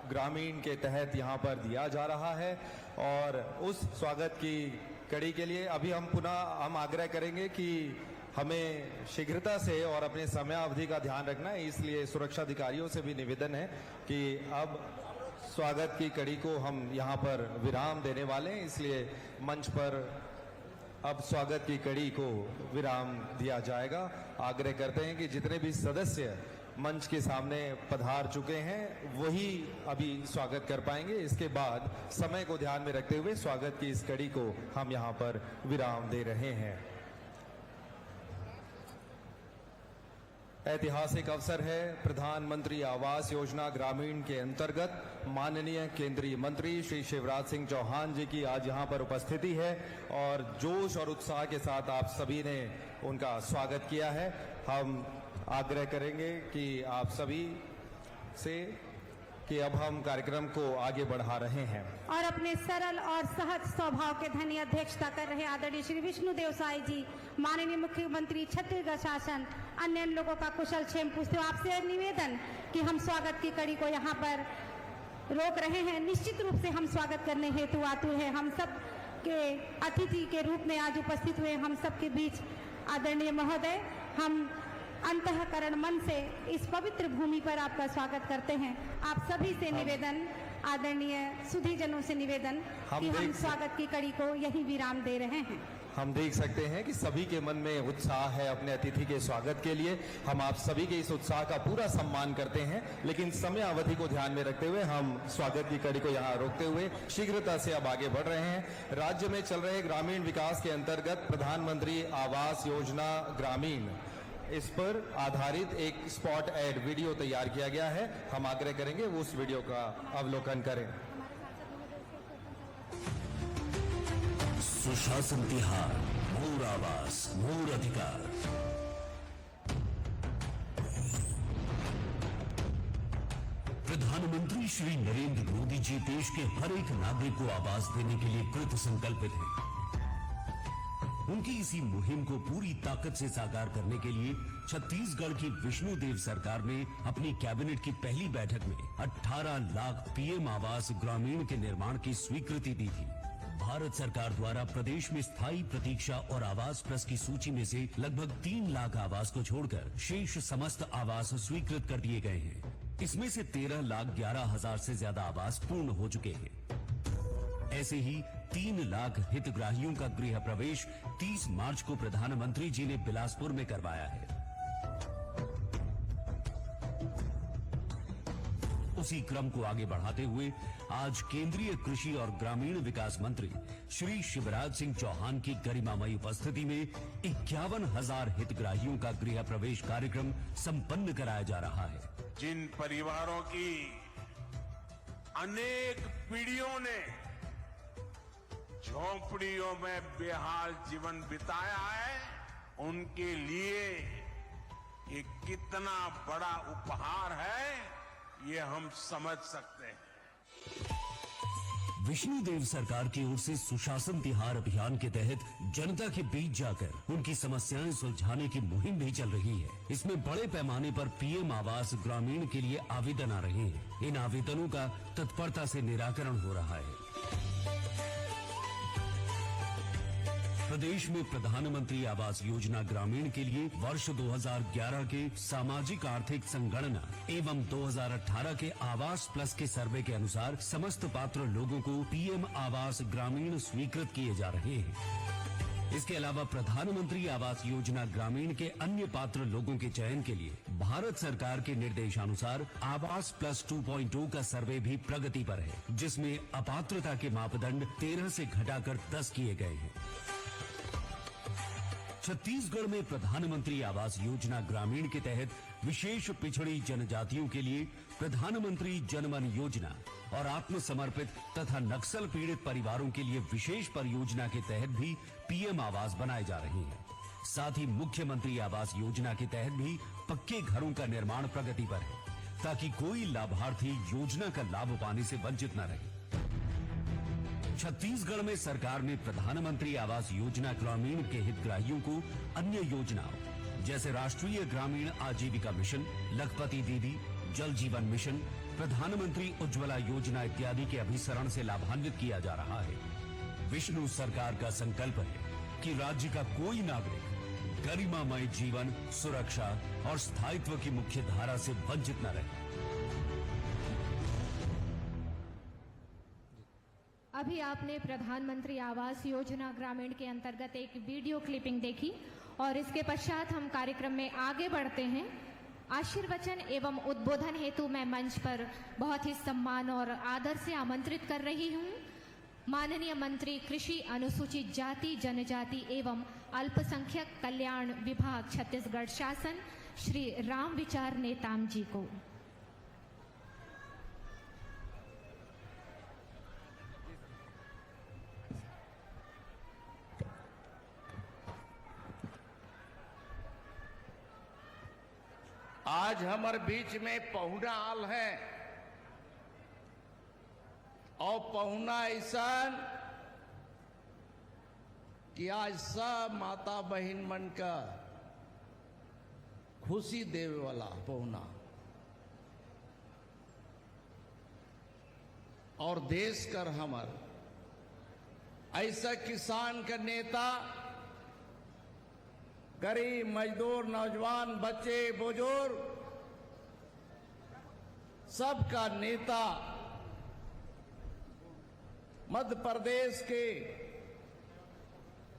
ग्रामीण के तहत यहाँ पर दिया जा रहा है। और उस स्वागत की कड़ी के लिए अभी हम आग्रह करेंगे कि हमें शीघ्रता से और अपने समयावधि का ध्यान रखना है, इसलिए सुरक्षा अधिकारियों से भी निवेदन है कि अब स्वागत की कड़ी को हम यहाँ पर विराम देने वाले हैं, इसलिए मंच पर अब स्वागत की कड़ी को विराम दिया जाएगा। आग्रह करते हैं कि जितने भी सदस्य मंच के सामने पधार चुके हैं वही अभी स्वागत कर पाएंगे। इसके बाद समय को ध्यान में रखते हुए स्वागत की इस कड़ी को हम यहाँ पर विराम दे रहे हैं। ऐतिहासिक अवसर है। प्रधानमंत्री आवास योजना ग्रामीण के अंतर्गत माननीय केंद्रीय मंत्री श्री शिवराज सिंह चौहान जी की आज यहाँ पर उपस्थिति है और जोश और उत्साह के साथ आप सभी ने उनका स्वागत किया है। हम आग्रह करेंगे कि आप सभी से कि अब हम कार्यक्रम को आगे बढ़ा रहे हैं और अपने सरल और सहज स्वभाव के धनी अध्यक्षता कर रहे आदरणीय श्री विष्णुदेव साई जी, माननीय मुख्यमंत्री छत्तीसगढ़ शासन, अन्य लोगों का कुशल क्षेम पूछते हुए आपसे निवेदन कि हम स्वागत की कड़ी को यहाँ पर रोक रहे हैं। निश्चित रूप से हम स्वागत करने हेतु आतुर है। हम सब के अतिथि के रूप में आज उपस्थित हुए हम सब के बीच आदरणीय महोदय, हम अंतःकरण मन से इस पवित्र भूमि पर आपका स्वागत करते हैं। आप सभी से निवेदन, आदरणीय सुधीजनों से निवेदन कि हम स्वागत की कड़ी को यही विराम दे रहे हैं। हम देख सकते हैं कि सभी के मन में उत्साह है अपने अतिथि के स्वागत के लिए। हम आप सभी के इस उत्साह का पूरा सम्मान करते हैं, लेकिन समय अवधि को ध्यान में रखते हुए हम स्वागत की कड़ी को यहाँ रोकते हुए शीघ्रता से अब आगे बढ़ रहे हैं। राज्य में चल रहे ग्रामीण विकास के अंतर्गत प्रधानमंत्री आवास योजना ग्रामीण, इस पर आधारित एक स्पॉट एड वीडियो तैयार किया गया है। हम आग्रह करेंगे वो उस वीडियो का अवलोकन करें। सुशासन तिहार, मोर आवास मोर अधिकार। प्रधानमंत्री श्री नरेंद्र मोदी जी देश के हर एक नागरिक को आवास देने के लिए कृत संकल्पित हैं। उनकी इसी मुहिम को पूरी ताकत से साकार करने के लिए छत्तीसगढ़ की विष्णुदेव सरकार ने अपनी कैबिनेट की पहली बैठक में 18 लाख पीएम आवास ग्रामीण के निर्माण की स्वीकृति दी थी। भारत सरकार द्वारा प्रदेश में स्थायी प्रतीक्षा और आवास प्लस की सूची में से लगभग 3 लाख आवास को छोड़कर शेष समस्त आवास स्वीकृत कर दिए गए हैं। इसमें से 13,11,000 से ज्यादा आवास पूर्ण हो चुके हैं। ऐसे ही 3 लाख हितग्राहियों का गृह प्रवेश 30 मार्च को प्रधानमंत्री जी ने बिलासपुर में करवाया है। उसी क्रम को आगे बढ़ाते हुए आज केंद्रीय कृषि और ग्रामीण विकास मंत्री श्री शिवराज सिंह चौहान की गरिमामयी उपस्थिति में 51,000 हितग्राहियों का गृह प्रवेश कार्यक्रम संपन्न कराया जा रहा है। जिन परिवारों की अनेक पीढ़ियों ने झोंपड़ियों में बेहाल जीवन बिताया है, उनके लिए ये कितना बड़ा उपहार है ये हम समझ सकते हैं। विष्णुदेव सरकार की ओर से सुशासन तिहार अभियान के तहत जनता के बीच जाकर उनकी समस्याएं सुलझाने की मुहिम भी चल रही है। इसमें बड़े पैमाने पर पीएम आवास ग्रामीण के लिए आवेदन आ रहे हैं। इन आवेदनों का तत्परता से निराकरण हो रहा है। प्रदेश में प्रधानमंत्री आवास योजना ग्रामीण के लिए वर्ष 2011 के सामाजिक आर्थिक संगणना एवं 2018 के आवास प्लस के सर्वे के अनुसार समस्त पात्र लोगों को पीएम आवास ग्रामीण स्वीकृत किए जा रहे हैं। इसके अलावा प्रधानमंत्री आवास योजना ग्रामीण के अन्य पात्र लोगों के चयन के लिए भारत सरकार के निर्देशानुसार आवास प्लस 2.0 का सर्वे भी प्रगति पर है, जिसमें अपात्रता के मापदंड 13 से घटाकर 10 किए गए हैं। छत्तीसगढ़ में प्रधानमंत्री आवास योजना ग्रामीण के तहत विशेष पिछड़ी जनजातियों के लिए प्रधानमंत्री जनमन योजना और आत्मसमर्पित तथा नक्सल पीड़ित परिवारों के लिए विशेष परियोजना के तहत भी पीएम आवास बनाए जा रहे हैं। साथ ही मुख्यमंत्री आवास योजना के तहत भी पक्के घरों का निर्माण प्रगति पर है, ताकि कोई लाभार्थी योजना का लाभ पाने से वंचित न रहे। छत्तीसगढ़ में सरकार ने प्रधानमंत्री आवास योजना ग्रामीण के हितग्राहियों को अन्य योजनाओं जैसे राष्ट्रीय ग्रामीण आजीविका मिशन, लखपति दीदी, जल जीवन मिशन, प्रधानमंत्री उज्ज्वला योजना इत्यादि के अभिसरण से लाभान्वित किया जा रहा है। विष्णु सरकार का संकल्प है कि राज्य का कोई नागरिक गरिमामय जीवन, सुरक्षा और स्थायित्व की मुख्य धारा से वंचित न रहे। अभी आपने प्रधानमंत्री आवास योजना ग्रामीण के अंतर्गत एक वीडियो क्लिपिंग देखी और इसके पश्चात हम कार्यक्रम में आगे बढ़ते हैं। आशीर्वचन एवं उद्बोधन हेतु मैं मंच पर बहुत ही सम्मान और आदर से आमंत्रित कर रही हूं माननीय मंत्री कृषि, अनुसूचित जाति, जनजाति एवं अल्पसंख्यक कल्याण विभाग छत्तीसगढ़ शासन श्री रामविचार नेताम जी को। आज हमारे बीच में पहुना आल है और पहुना ऐसा कि आज सब माता बहन मन का खुशी देवे वाला पहुना और देश कर हमर ऐसा किसान का नेता, गरीब मजदूर, नौजवान, बच्चे, बुजुर्ग सबका नेता, मध्य प्रदेश के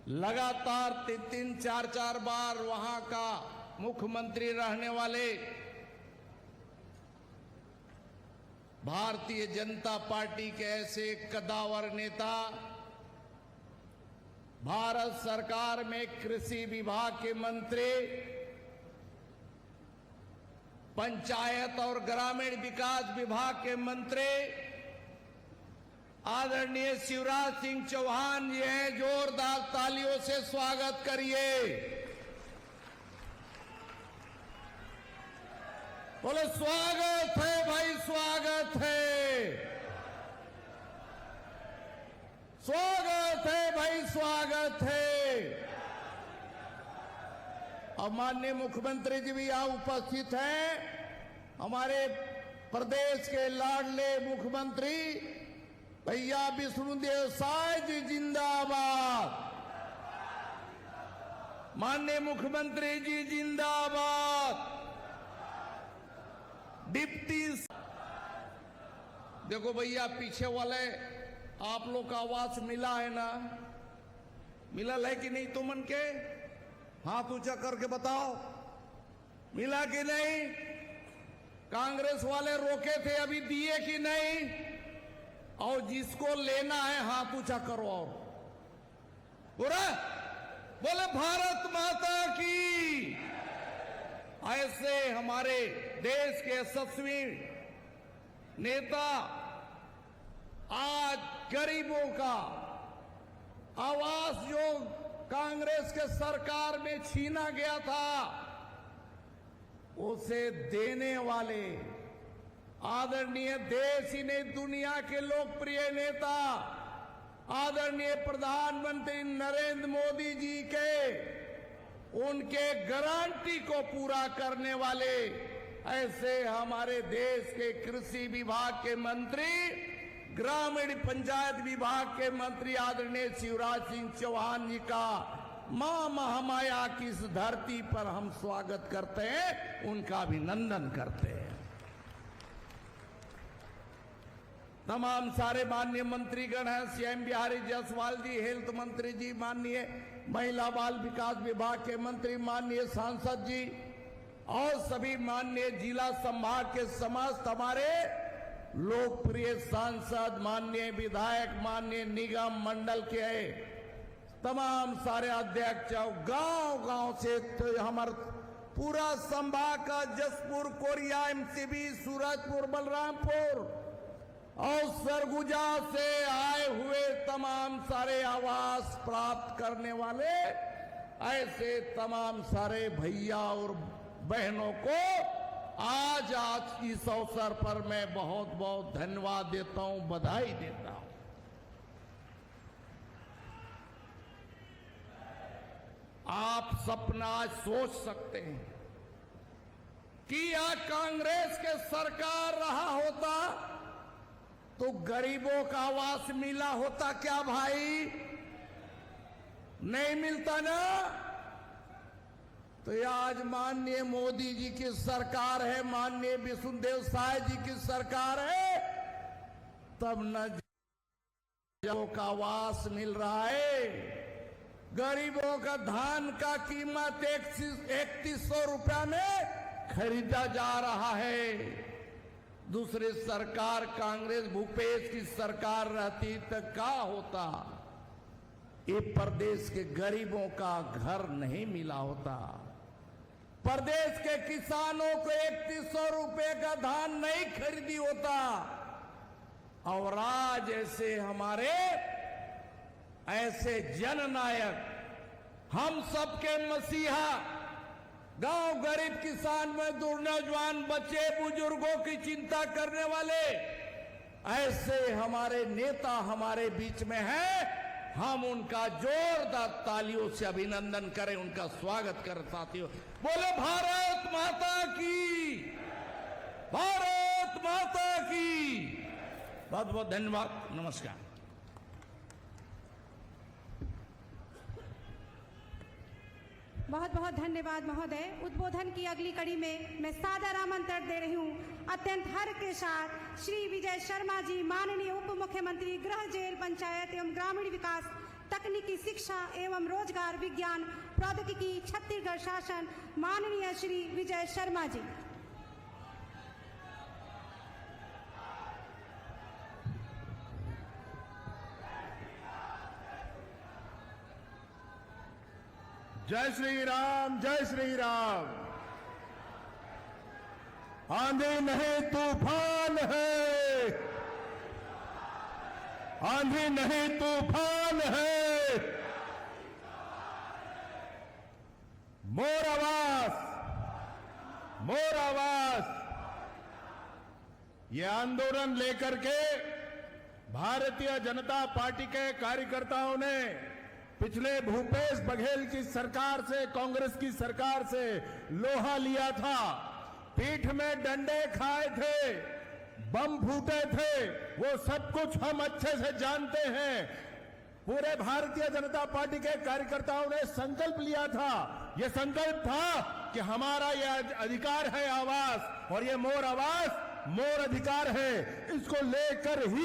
लगातार 3-4 बार वहां का मुख्यमंत्री रहने वाले भारतीय जनता पार्टी के ऐसे कद्दावर नेता, भारत सरकार में कृषि विभाग के मंत्री, पंचायत और ग्रामीण विकास विभाग के मंत्री आदरणीय शिवराज सिंह चौहान जी हैं। जोरदार तालियों से स्वागत करिए। बोले स्वागत है भाई, स्वागत है, स्वागत है भाई, स्वागत है। और माननीय मुख्यमंत्री जी भी यहां उपस्थित हैं। हमारे प्रदेश के लाडले मुख्यमंत्री भैया विष्णुदेव साय जी जिंदाबाद, माननीय मुख्यमंत्री जी जिंदाबाद। डिप्टी देखो भैया, पीछे वाले आप लोग का आवाज मिला है ना? मिला है कि नहीं? तुमन के हाथ ऊंचा करके बताओ, मिला कि नहीं? कांग्रेस वाले रोके थे, अभी दिए कि नहीं? और जिसको लेना है हाथ ऊंचा करो और बोले भारत माता की। ऐसे हमारे देश के यशस्वी नेता आज गरीबों का आवास जो कांग्रेस के सरकार में छीना गया था, उसे देने वाले आदरणीय देश ही नहीं दुनिया के लोकप्रिय नेता आदरणीय प्रधानमंत्री नरेंद्र मोदी जी के उनके गारंटी को पूरा करने वाले ऐसे हमारे देश के कृषि विभाग के मंत्री, ग्रामीण पंचायत विभाग के मंत्री आदरणीय शिवराज सिंह चौहान जी का मां महामाया की इस धरती पर हम स्वागत करते हैं, उनका अभिनंदन करते हैं। तमाम सारे माननीय मंत्रीगण हैं, सीएम बिहारी जायसवाल जी, हेल्थ मंत्री जी, माननीय महिला बाल विकास विभाग के मंत्री, माननीय सांसद जी और सभी माननीय जिला संभाग के समस्त हमारे लोकप्रिय सांसद, माननीय विधायक, माननीय निगम मंडल के तमाम सारे अध्यक्ष, गांव-गांव से तो हमारे पूरा संभाग का जसपुर, कोरिया, एमसीबी, सूरजपुर, बलरामपुर और सरगुजा से आए हुए तमाम सारे आवास प्राप्त करने वाले ऐसे तमाम सारे भैया और बहनों को आज इस अवसर पर मैं बहुत बहुत धन्यवाद देता हूं, बधाई देता हूं। आप सपना सोच सकते हैं कि यह कांग्रेस के सरकार रहा होता तो गरीबों का आवास मिला होता क्या भाई? नहीं मिलता ना, तो ये आज माननीय मोदी जी की सरकार है, माननीय विष्णुदेव साय जी की सरकार है, तब न का आवास मिल रहा है। गरीबों का धान का कीमत 3100 रुपया में खरीदा जा रहा है। दूसरी सरकार कांग्रेस भूपेश की सरकार रहती तो क्या होता, ये प्रदेश के गरीबों का घर नहीं मिला होता, प्रदेश के किसानों को 3100 रुपए का धान नहीं खरीदी होता। और आज ऐसे जननायक, हम सबके मसीहा, गांव गरीब किसान मजदूर नौजवान बच्चे बुजुर्गों की चिंता करने वाले ऐसे हमारे नेता हमारे बीच में हैं। हम उनका जोरदार तालियों से अभिनंदन करें, उनका स्वागत करें। साथियों बोले भारत माता की, भारत माता की। बहुत बहुत धन्यवाद, नमस्कार। बहुत बहुत धन्यवाद महोदय। उद्बोधन की अगली कड़ी में मैं सादर आमंत्रण दे रही हूँ अत्यंत हर्ष के साथ श्री विजय शर्मा जी, माननीय उप मुख्यमंत्री, गृह, जेल, पंचायत एवं ग्रामीण विकास, तकनीकी शिक्षा एवं रोजगार, विज्ञान प्रौद्योगिकी, छत्तीसगढ़ शासन, माननीय श्री विजय शर्मा जी। जय श्री राम, जय श्री राम। आंधी नहीं तूफान है, आंधी नहीं तूफान है। मोर आवाज, मोर आवाज। ये आंदोलन लेकर के भारतीय जनता पार्टी के कार्यकर्ताओं ने पिछले भूपेश बघेल की सरकार से, कांग्रेस की सरकार से लोहा लिया था, पीठ में डंडे खाए थे, बम फूटे थे, वो सब कुछ हम अच्छे से जानते हैं। पूरे भारतीय जनता पार्टी के कार्यकर्ताओं ने संकल्प लिया था, ये संकल्प था कि हमारा यह अधिकार है आवाज, और ये मोर आवाज, मोर अधिकार है। इसको लेकर ही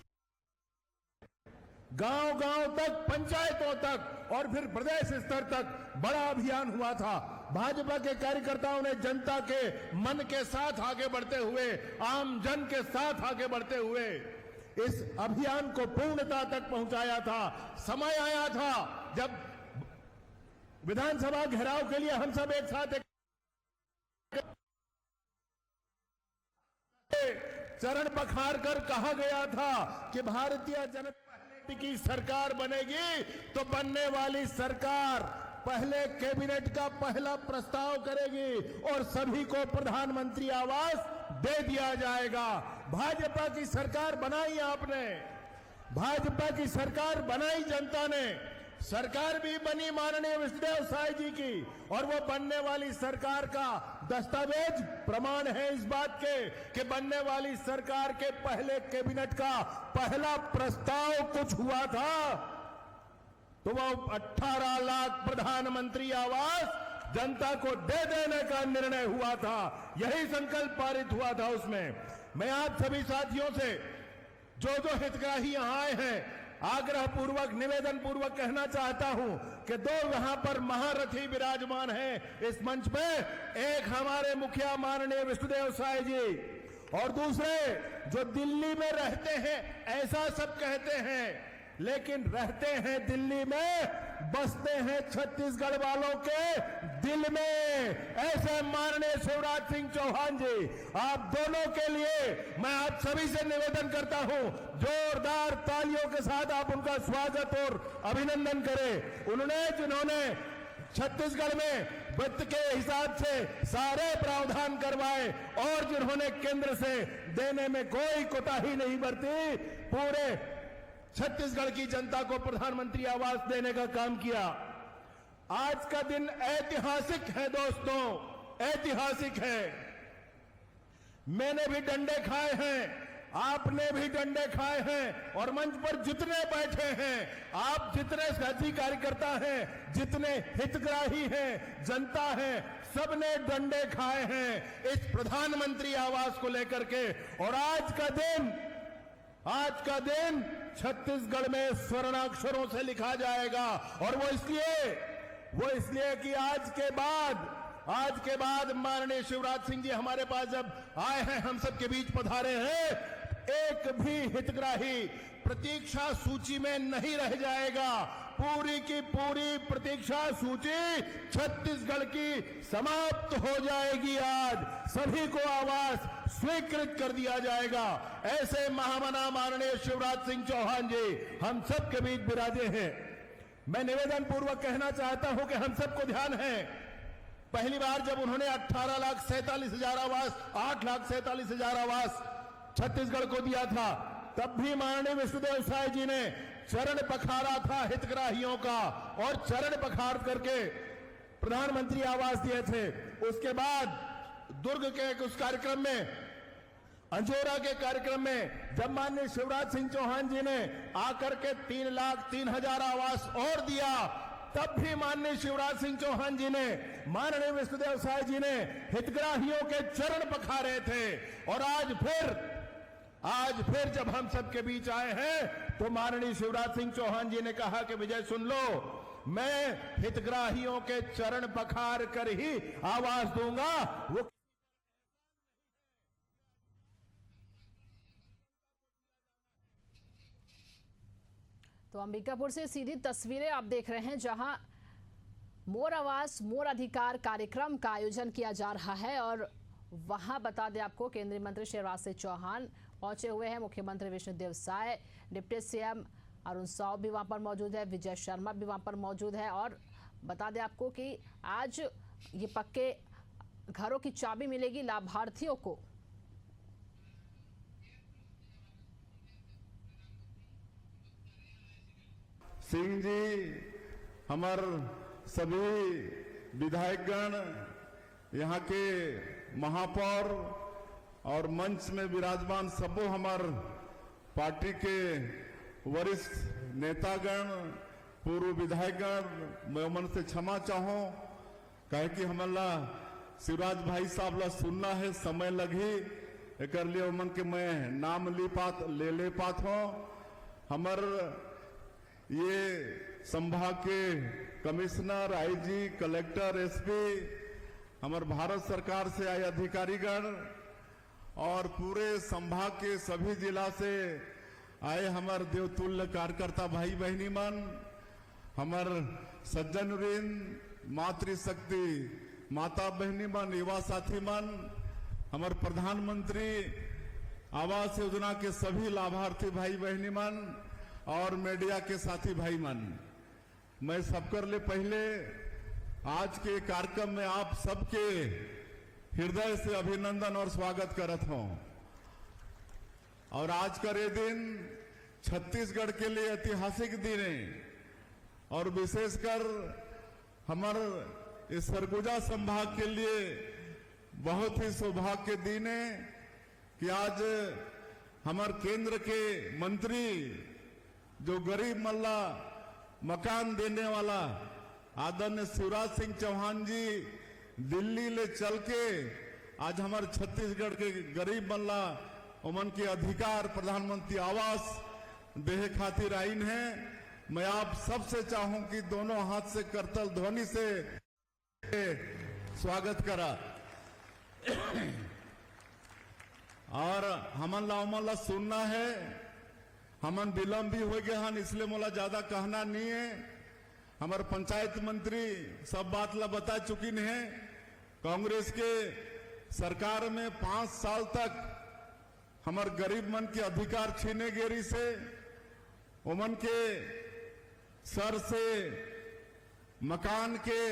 गांव-गांव तक, पंचायतों तक और फिर प्रदेश स्तर तक बड़ा अभियान हुआ था। भाजपा के कार्यकर्ताओं ने जनता के मन के साथ आगे बढ़ते हुए, आम जन के साथ आगे बढ़ते हुए इस अभियान को पूर्णता तक पहुंचाया था। समय आया था जब विधानसभा घेराव के लिए हम सब एक साथ चरण पखार कर कहा गया था कि भारतीय जनता पार्टी की सरकार बनेगी तो बनने वाली सरकार पहले कैबिनेट का पहला प्रस्ताव करेगी और सभी को प्रधानमंत्री आवास दे दिया जाएगा। भाजपा की सरकार बनाई आपने, भाजपा की सरकार बनाई जनता ने, सरकार भी बनी माननीय विष्णुदेव साय जी की, और वो बनने वाली सरकार का दस्तावेज प्रमाण है इस बात के कि बनने वाली सरकार के पहले कैबिनेट का पहला प्रस्ताव कुछ हुआ था तो वो 18 लाख प्रधानमंत्री आवास जनता को दे देने का निर्णय हुआ था। यही संकल्प पारित हुआ था उसमें। मैं आप सभी साथियों से जो हितग्राही यहां आए हैं आग्रह पूर्वक, निवेदन पूर्वक कहना चाहता हूं कि दो यहां पर महारथी विराजमान हैं इस मंच पे। एक हमारे मुखिया माननीय विष्णुदेव साय जी, और दूसरे जो दिल्ली में रहते हैं, ऐसा सब कहते हैं लेकिन रहते हैं दिल्ली में, बसते हैं छत्तीसगढ़ वालों के दिल में, ऐसे माननीय शिवराज सिंह चौहान जी। आप दोनों के लिए मैं आप सभी से निवेदन करता हूं, जोरदार तालियों के साथ आप उनका स्वागत और अभिनंदन करें। जिन्होंने छत्तीसगढ़ में वित्त के हिसाब से सारे प्रावधान करवाए और जिन्होंने केंद्र से देने में कोई कोताही नहीं बरती, पूरे छत्तीसगढ़ की जनता को प्रधानमंत्री आवास देने का काम किया। आज का दिन ऐतिहासिक है दोस्तों, ऐतिहासिक है। मैंने भी डंडे खाए हैं, आपने भी डंडे खाए हैं और मंच पर जितने बैठे हैं, आप जितने साथी कार्यकर्ता हैं, जितने हितग्राही हैं, जनता है, सबने डंडे खाए हैं इस प्रधानमंत्री आवास को लेकर के। और आज का दिन छत्तीसगढ़ में स्वर्णाक्षरों से लिखा जाएगा। और वो इसलिए कि आज के बाद माननीय शिवराज सिंह जी हमारे पास जब आए हैं, हम सबके बीच पधारे हैं, एक भी हितग्राही प्रतीक्षा सूची में नहीं रह जाएगा। पूरी की पूरी प्रतीक्षा सूची छत्तीसगढ़ की समाप्त हो जाएगी। आज सभी को आवास स्वीकृत कर दिया जाएगा। ऐसे महामना माननीय शिवराज सिंह चौहान जी हम सबके बीच विराजे हैं। मैं निवेदन पूर्वक कहना चाहता हूं कि हम सबको ध्यान है, पहली बार जब उन्होंने 18,47,000 आवास, 8,47,000 आवास छत्तीसगढ़ को दिया था, तब भी माननीय विष्णुदेव साय जी ने चरण पखारा था हितग्राहियों का, और चरण पखार करके प्रधानमंत्री आवास दिए थे। उसके बाद दुर्ग के उस कार्यक्रम में, अंजोरा के कार्यक्रम में, जब माननीय शिवराज सिंह चौहान जी ने आकर के 3,03,000 आवास और दिया, तब भी माननीय शिवराज सिंह चौहान जी ने, माननीय विष्णुदेव साय जी ने हितग्राहियों के चरण पखारे थे। और आज फिर जब हम सबके बीच आए हैं, तो माननीय शिवराज सिंह चौहान जी ने कहा कि विजय सुन लो, मैं हितग्राहियों के चरण पखार कर ही आवास दूंगा। वो तो अंबिकापुर से सीधी तस्वीरें आप देख रहे हैं, जहां मोर आवास मोर अधिकार कार्यक्रम का आयोजन किया जा रहा है। और वहां बता दें आपको, केंद्रीय मंत्री शिवराज सिंह चौहान पहुंचे हुए हैं, मुख्यमंत्री विष्णुदेव साय, डिप्टी सीएम अरुण साव भी वहां पर मौजूद है, विजय शर्मा भी वहां पर मौजूद है। और बता दें आपको कि आज ये पक्के घरों की चाबी मिलेगी लाभार्थियों को। सिंह जी, हमार सभी विधायकगण, यहाँ के महापौर और मंच में विराजमान सबो हमार पार्टी के वरिष्ठ नेतागण, पूर्व विधायकगण, मैं उमन से क्षमा चाहूं, कहे कि हमारा शिवराज भाई साहब ला सुनना है, समय लगी, एक लिए उमन के मैं नाम ले पात हूं। हमार ये संभाग के कमिश्नर, आईजी, कलेक्टर, एसपी, हमारे भारत सरकार से आए अधिकारीगण और पूरे संभाग के सभी जिला से आए हमारे देवतुल्य कार्यकर्ता भाई बहनी मन, हमार सज्जन वृंद, मातृशक्ति माता बहनी मन, युवा साथी मन, हमारे प्रधानमंत्री आवास योजना के सभी लाभार्थी भाई बहनी मन और मीडिया के साथी भाई मन, मैं सबकर ले पहले आज के कार्यक्रम में आप सबके हृदय से अभिनंदन और स्वागत करत हूं। और आज का ये दिन छत्तीसगढ़ के लिए ऐतिहासिक दिन है, और विशेषकर हमारे इस सरगुजा संभाग के लिए बहुत ही सौभाग्य के दिन है कि आज हमारे केंद्र के मंत्री, जो गरीब मल्ला मकान देने वाला आदरणीय शिवराज सिंह चौहान जी, दिल्ली ले चल के आज हमारे छत्तीसगढ़ के गरीब मल्ला उमन के अधिकार प्रधानमंत्री आवास देह खातिर आइन है। मैं आप सबसे चाहूं कि दोनों हाथ से करतल ध्वनि से स्वागत करा। और हमन ला सुनना है, हमन विलम्ब भी हो गए हन, इसलिए मोला ज्यादा कहना नहीं है। हमारे पंचायत मंत्री सब बात ला बता चुकी है। कांग्रेस के सरकार में 5 साल तक हमारे गरीब मन के अधिकार छीने गेरी से, उमन के सर से मकान के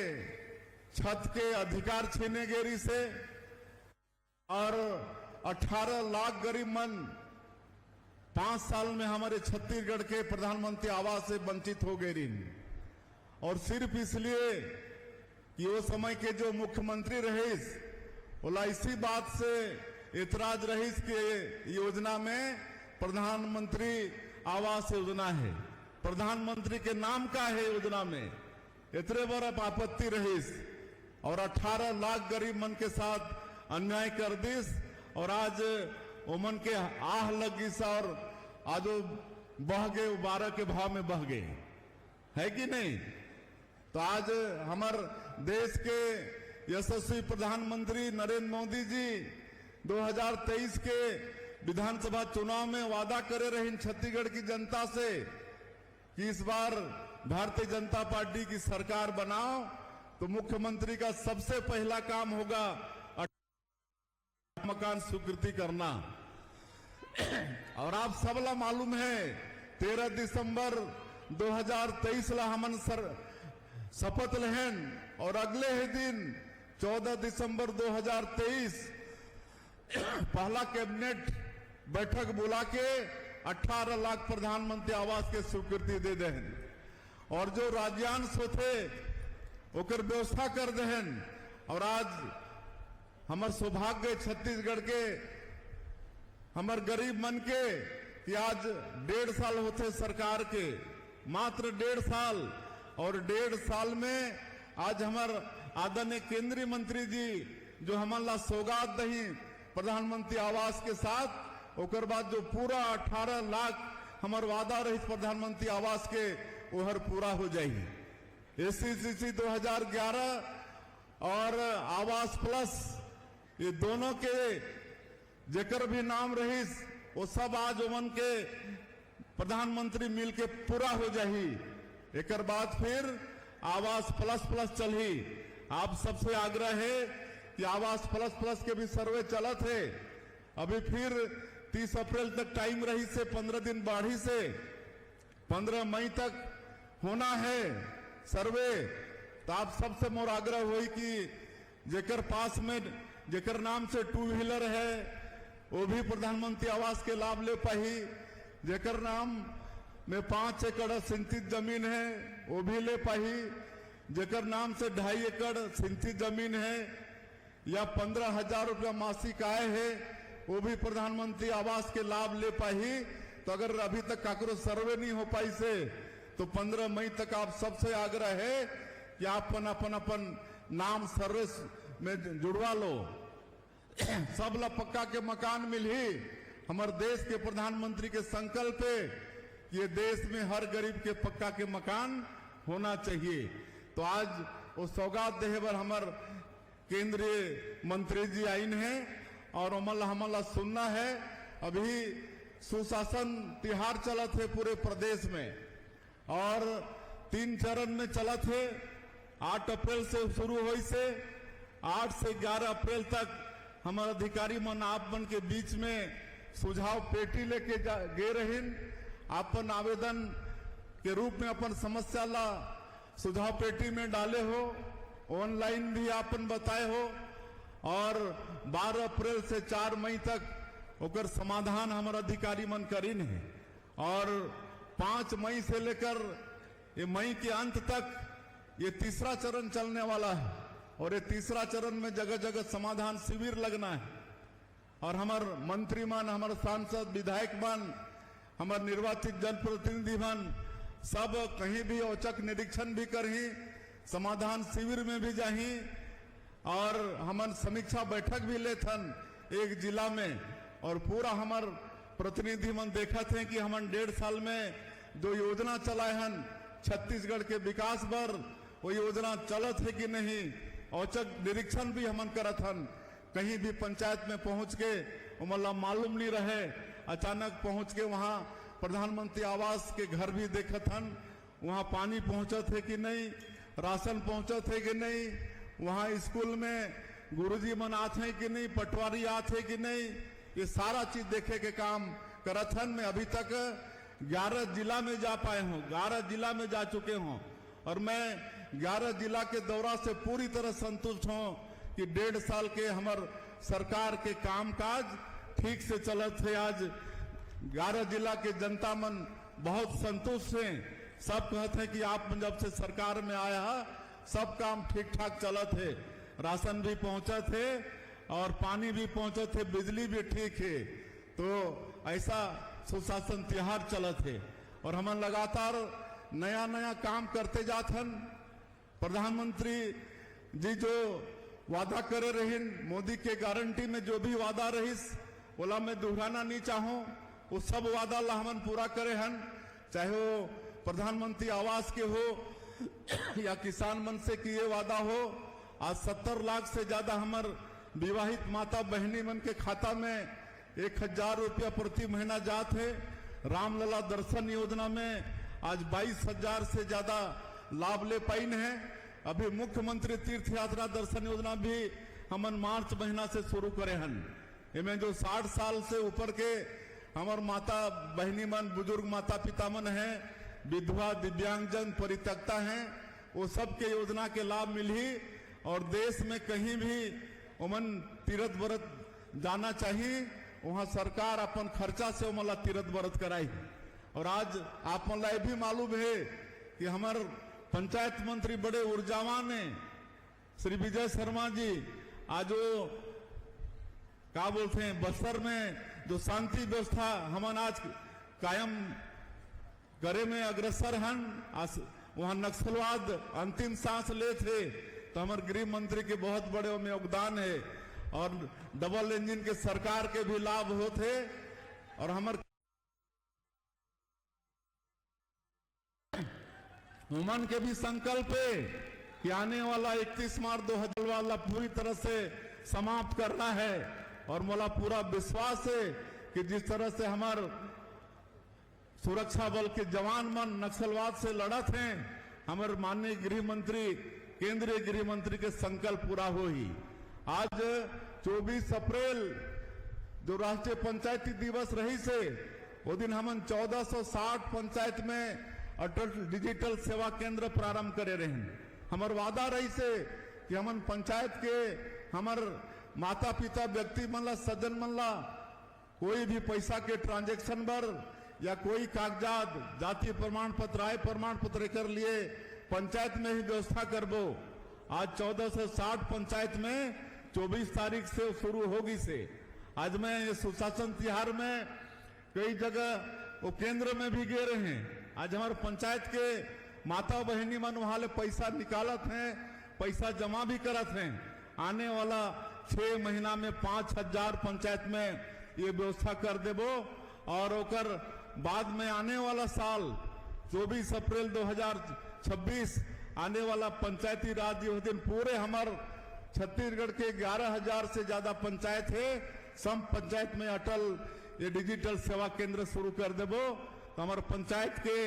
छत के अधिकार छीने गेरी से, और 18 लाख गरीब मन 5 साल में हमारे छत्तीसगढ़ के प्रधानमंत्री आवास से वंचित हो गए। और सिर्फ इसलिए कि वो समय के जो मुख्यमंत्री रहे, बोला इसी बात से इतराज रहीस के योजना में प्रधानमंत्री आवास योजना है। प्रधानमंत्री के नाम का है योजना में इतने बड़ा आपत्ति रहीस और 18 लाख गरीब मन के साथ अन्याय कर दिस और आज ओमन के आह लगिस और आज वो बह गए 12 के भाव में बह गए है कि नहीं। तो आज हमारे देश के यशस्वी प्रधानमंत्री नरेंद्र मोदी जी 2023 के विधानसभा चुनाव में वादा करे रहे छत्तीसगढ़ की जनता से कि इस बार भारतीय जनता पार्टी की सरकार बनाओ तो मुख्यमंत्री का सबसे पहला काम होगा मकान स्वीकृति करना। और आप सबला मालूम है 13 दिसंबर 2023 ला हमन शपथ लेहन और अगले ही दिन 14 दिसंबर 2023 पहला कैबिनेट बैठक बुला के 18 लाख प्रधानमंत्री आवास के स्वीकृति दे देहन और जो राज्यांश होते ओकर व्यवस्था कर देहन। और आज हमार सौभाग्य छत्तीसगढ़ के हमार गरीब मन के कि आज 1.5 साल होते सरकार के, मात्र 1.5 साल और 1.5 साल में आज हमार आदरणीय केंद्रीय मंत्री जी जो हमारा सौगात दही प्रधानमंत्री आवास के साथ ओकर बाद जो पूरा 18 लाख हमार वादा रही प्रधानमंत्री आवास के ओहर पूरा हो जाएगी। एससीसीसी 2011 और आवास प्लस ये दोनों के जेकर भी नाम रहीस वो सब आज ओमन के प्रधानमंत्री मिल के पूरा हो जाही। एक बाद फिर आवास प्लस प्लस चली। आप सबसे आग्रह है कि आवास प्लस प्लस के भी सर्वे चलत है। अभी फिर 30 अप्रैल तक टाइम रही से 15 दिन बाढ़ी से 15 मई तक होना है सर्वे। तो आप सबसे मोर आग्रह हुई कि जेकर पास में जेकर नाम से 2 व्हीलर है वो भी प्रधानमंत्री आवास के लाभ ले पाही। जेकर नाम में 5 एकड़ सिंचित जमीन है वो भी ले पाही। जेकर नाम से 2.5 एकड़ सिंचित जमीन है या 15,000 रुपया मासिक आय है वो भी प्रधानमंत्री आवास के लाभ ले पाही। तो अगर अभी तक काकरो सर्वे नहीं हो पाई से तो 15 मई तक आप सबसे आग्रह है कि आप अपन नाम सर्वे में जुड़वा लो। सब ला पक्का के मकान मिली। हमारे देश के प्रधानमंत्री के संकल्प है कि ये देश में हर गरीब के पक्का के मकान होना चाहिए। तो आज वो सौगात देहे बर हमार केंद्रीय मंत्री जी आइन है और हमला सुनना है। अभी सुशासन तिहार चलत है पूरे प्रदेश में और 3 चरण में चलत है। 8 अप्रैल से शुरू हुई से 8 से 11 अप्रैल तक हमारे अधिकारी मन आप मन के बीच में सुझाव पेटी लेके गे रहीन। अपन आवेदन के रूप में अपन समस्या ला सुझाव पेटी में डाले हो, ऑनलाइन भी आपन बताए हो और 12 अप्रैल से 4 मई तक ओकर समाधान हमारे अधिकारी मन करीन है और 5 मई से लेकर ये मई के अंत तक ये तीसरा चरण चलने वाला है और ये तीसरा चरण में जगह जगह समाधान शिविर लगना है। और हमारे मंत्री मन, हमारे सांसद, विधायक मन, हमारे निर्वाचित जनप्रतिनिधि मन सब कहीं भी औचक निरीक्षण भी करही, समाधान शिविर में भी जाही और हमारे समीक्षा बैठक भी लेथन एक जिला में। और पूरा हमारे प्रतिनिधि मन देखा थे कि हम 1.5 साल में जो योजना चलाए हन छत्तीसगढ़ के विकास पर वो योजना चलत है कि नहीं, औचक निरीक्षण भी हमन करत हन। कहीं भी पंचायत में पहुंच के मतलब मालूम नहीं रहे, अचानक पहुंच के वहां प्रधानमंत्री आवास के घर भी देखत हन, वहां पानी पहुंचत है कि नहीं, राशन पहुंचत है कि नहीं, वहां स्कूल में गुरुजी मन आते हैं कि नहीं, पटवारी आते हैं कि नहीं, ये सारा चीज देखे के काम करत हन। मैं अभी तक 11 जिला में जा पाए हूँ, 11 जिला में जा चुके हूँ और मैं 11 जिला के दौरा से पूरी तरह संतुष्ट हूँ कि 1.5 साल के हमार सरकार के कामकाज ठीक से चलत है। आज 11 जिला के जनता मन बहुत संतुष्ट हैं। सब कहते हैं कि आप जब से सरकार में आया है सब काम ठीक ठाक चलत है, राशन भी पहुंचत है और पानी भी पहुंचे थे, बिजली भी ठीक है। तो ऐसा सुशासन त्योहार चलत है और हम लगातार नया नया काम करते जात हन। प्रधानमंत्री जी जो वादा करे रहिन, मोदी के गारंटी में जो भी वादा रहिस ओला मैं दोहराना नहीं चाहूं, वो सब वादा ला हमन पूरा करे हन, चाहे वो प्रधानमंत्री आवास के हो या किसान मन से किए वादा हो। आज 70 लाख से ज्यादा हमार विवाहित माता बहनी मन के खाता में 1000 रुपया प्रति महीना जात है। रामलला दर्शन योजना में आज 22,000 से ज्यादा लाभ ले पाइन है। अभी मुख्यमंत्री तीर्थ यात्रा दर्शन योजना भी हमन मार्च महीना से शुरू करे हन। इनमें जो 60 साल से ऊपर के हमार माता बहनी मन, बुजुर्ग माता पिता मन हैं, विधवा, दिव्यांगजन, परित्यक्ता हैं, वो सब के योजना के लाभ मिली। और देश में कहीं भी उमन तीर्थ व्रत जाना चाहिए, वहां सरकार अपन खर्चा से उमला तीर्थ व्रत कराई। और आज आप मन भी मालूम है कि हमारे पंचायत मंत्री बड़े ऊर्जावान हैं, श्री विजय शर्मा जी, आज वो क्या बोलते हैं, बस्तर में जो शांति व्यवस्था हमन आज कायम करे में अग्रसर हन। वहां नक्सलवाद अंतिम सांस ले थे, तो हमारे गृह मंत्री के बहुत बड़े में योगदान है। और डबल इंजन के सरकार के भी लाभ होते। और हमारे उमन के भी संकल्प है कि आने वाला 31 मार्च 2000 वाला पूरी तरह से समाप्त करना है। और मोला पूरा विश्वास है कि जिस तरह से हमारे सुरक्षा बल के जवान मन नक्सलवाद से लड़त हैं, हमारे माननीय गृह मंत्री, केंद्रीय गृह मंत्री के संकल्प पूरा हो ही। आज 24 अप्रैल जो राष्ट्रीय पंचायती दिवस रही से, वो दिन हमन 1460 पंचायत में अटल डिजिटल सेवा केंद्र प्रारंभ करे रहे। हमार वादा रही से कि हमन पंचायत के हमार माता पिता व्यक्ति मन ला, सज्जन मन ला कोई भी पैसा के ट्रांजेक्शन बर या कोई कागजात, जाति प्रमाण पत्र, आय प्रमाण पत्र कर लिए पंचायत में ही व्यवस्था करबो। आज 1460 पंचायत में 24 तारीख से शुरू होगी से। आज मैं ये सुशासन तिहार में कई जगह वो केंद्र में भी गए रहे हैं। आज हमारे पंचायत के माता बहनी मन वहां ले पैसा निकालत हैं, पैसा जमा भी करत हैं। आने वाला 6 महीना में 5000 पंचायत में ये व्यवस्था कर देबो। और ओकर बाद में आने वाला साल 24 अप्रैल 2026 आने वाला पंचायती राज दिवस दिन पूरे हमारे छत्तीसगढ़ के 11,000 से ज्यादा पंचायत है, सब पंचायत में अटल ये डिजिटल सेवा केंद्र शुरू कर देबो। तो हमारे पंचायत के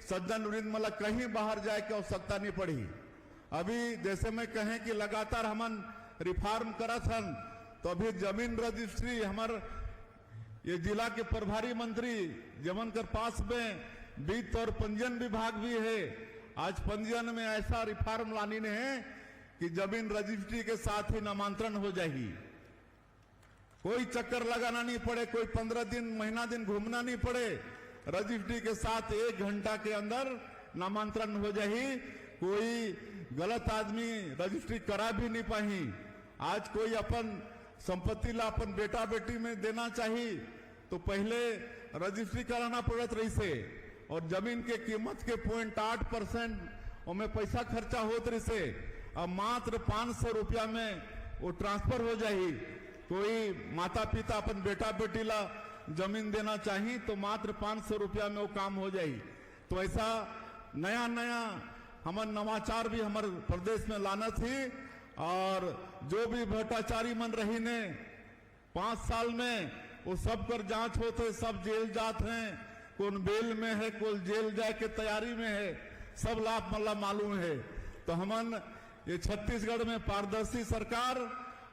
सज्जन वृंद मतलब कहीं बाहर जाए की आवश्यकता नहीं पड़ी। अभी जैसे मैं कहें कि लगातार हमन रिफॉर्म करत हन, तो अभी जमीन रजिस्ट्री हमारे ये जिला के प्रभारी मंत्री जमन कर पास में वित्त और पंजीयन विभाग भी है। आज पंजीयन में ऐसा रिफॉर्म लानी ने है कि जमीन रजिस्ट्री के साथ ही नामांतरण हो जाएगी। कोई चक्कर लगाना नहीं पड़े, कोई 15 दिन महीना दिन घूमना नहीं पड़े। रजिस्ट्री के साथ 1 घंटा के अंदर नामांतरण हो जाएगी। कोई गलत आदमी रजिस्ट्री करा भी नहीं पाही। आज कोई अपन संपत्ति ला अपन बेटा बेटी में देना चाहिए तो पहले रजिस्ट्री कराना पड़त रही से। और जमीन के कीमत के 0.8% उनमें पैसा खर्चा होत रही से। अब मात्र 500 रुपया में वो ट्रांसफर हो जाएगी। कोई माता पिता अपन बेटा बेटी ला जमीन देना चाहिए तो मात्र 500 रुपया में वो काम हो जाएगी। तो ऐसा नया नया हमारे नवाचार भी हमारे प्रदेश में लाना थी। और जो भी भ्रष्टाचारी मन रही ने 5 साल में वो सब कर जांच होते, सब जेल जाते हैं। कौन बेल में है, कौन जेल जाए के तैयारी में है, सब लाभ मतलब मालूम है। तो हमन ये छत्तीसगढ़ में पारदर्शी सरकार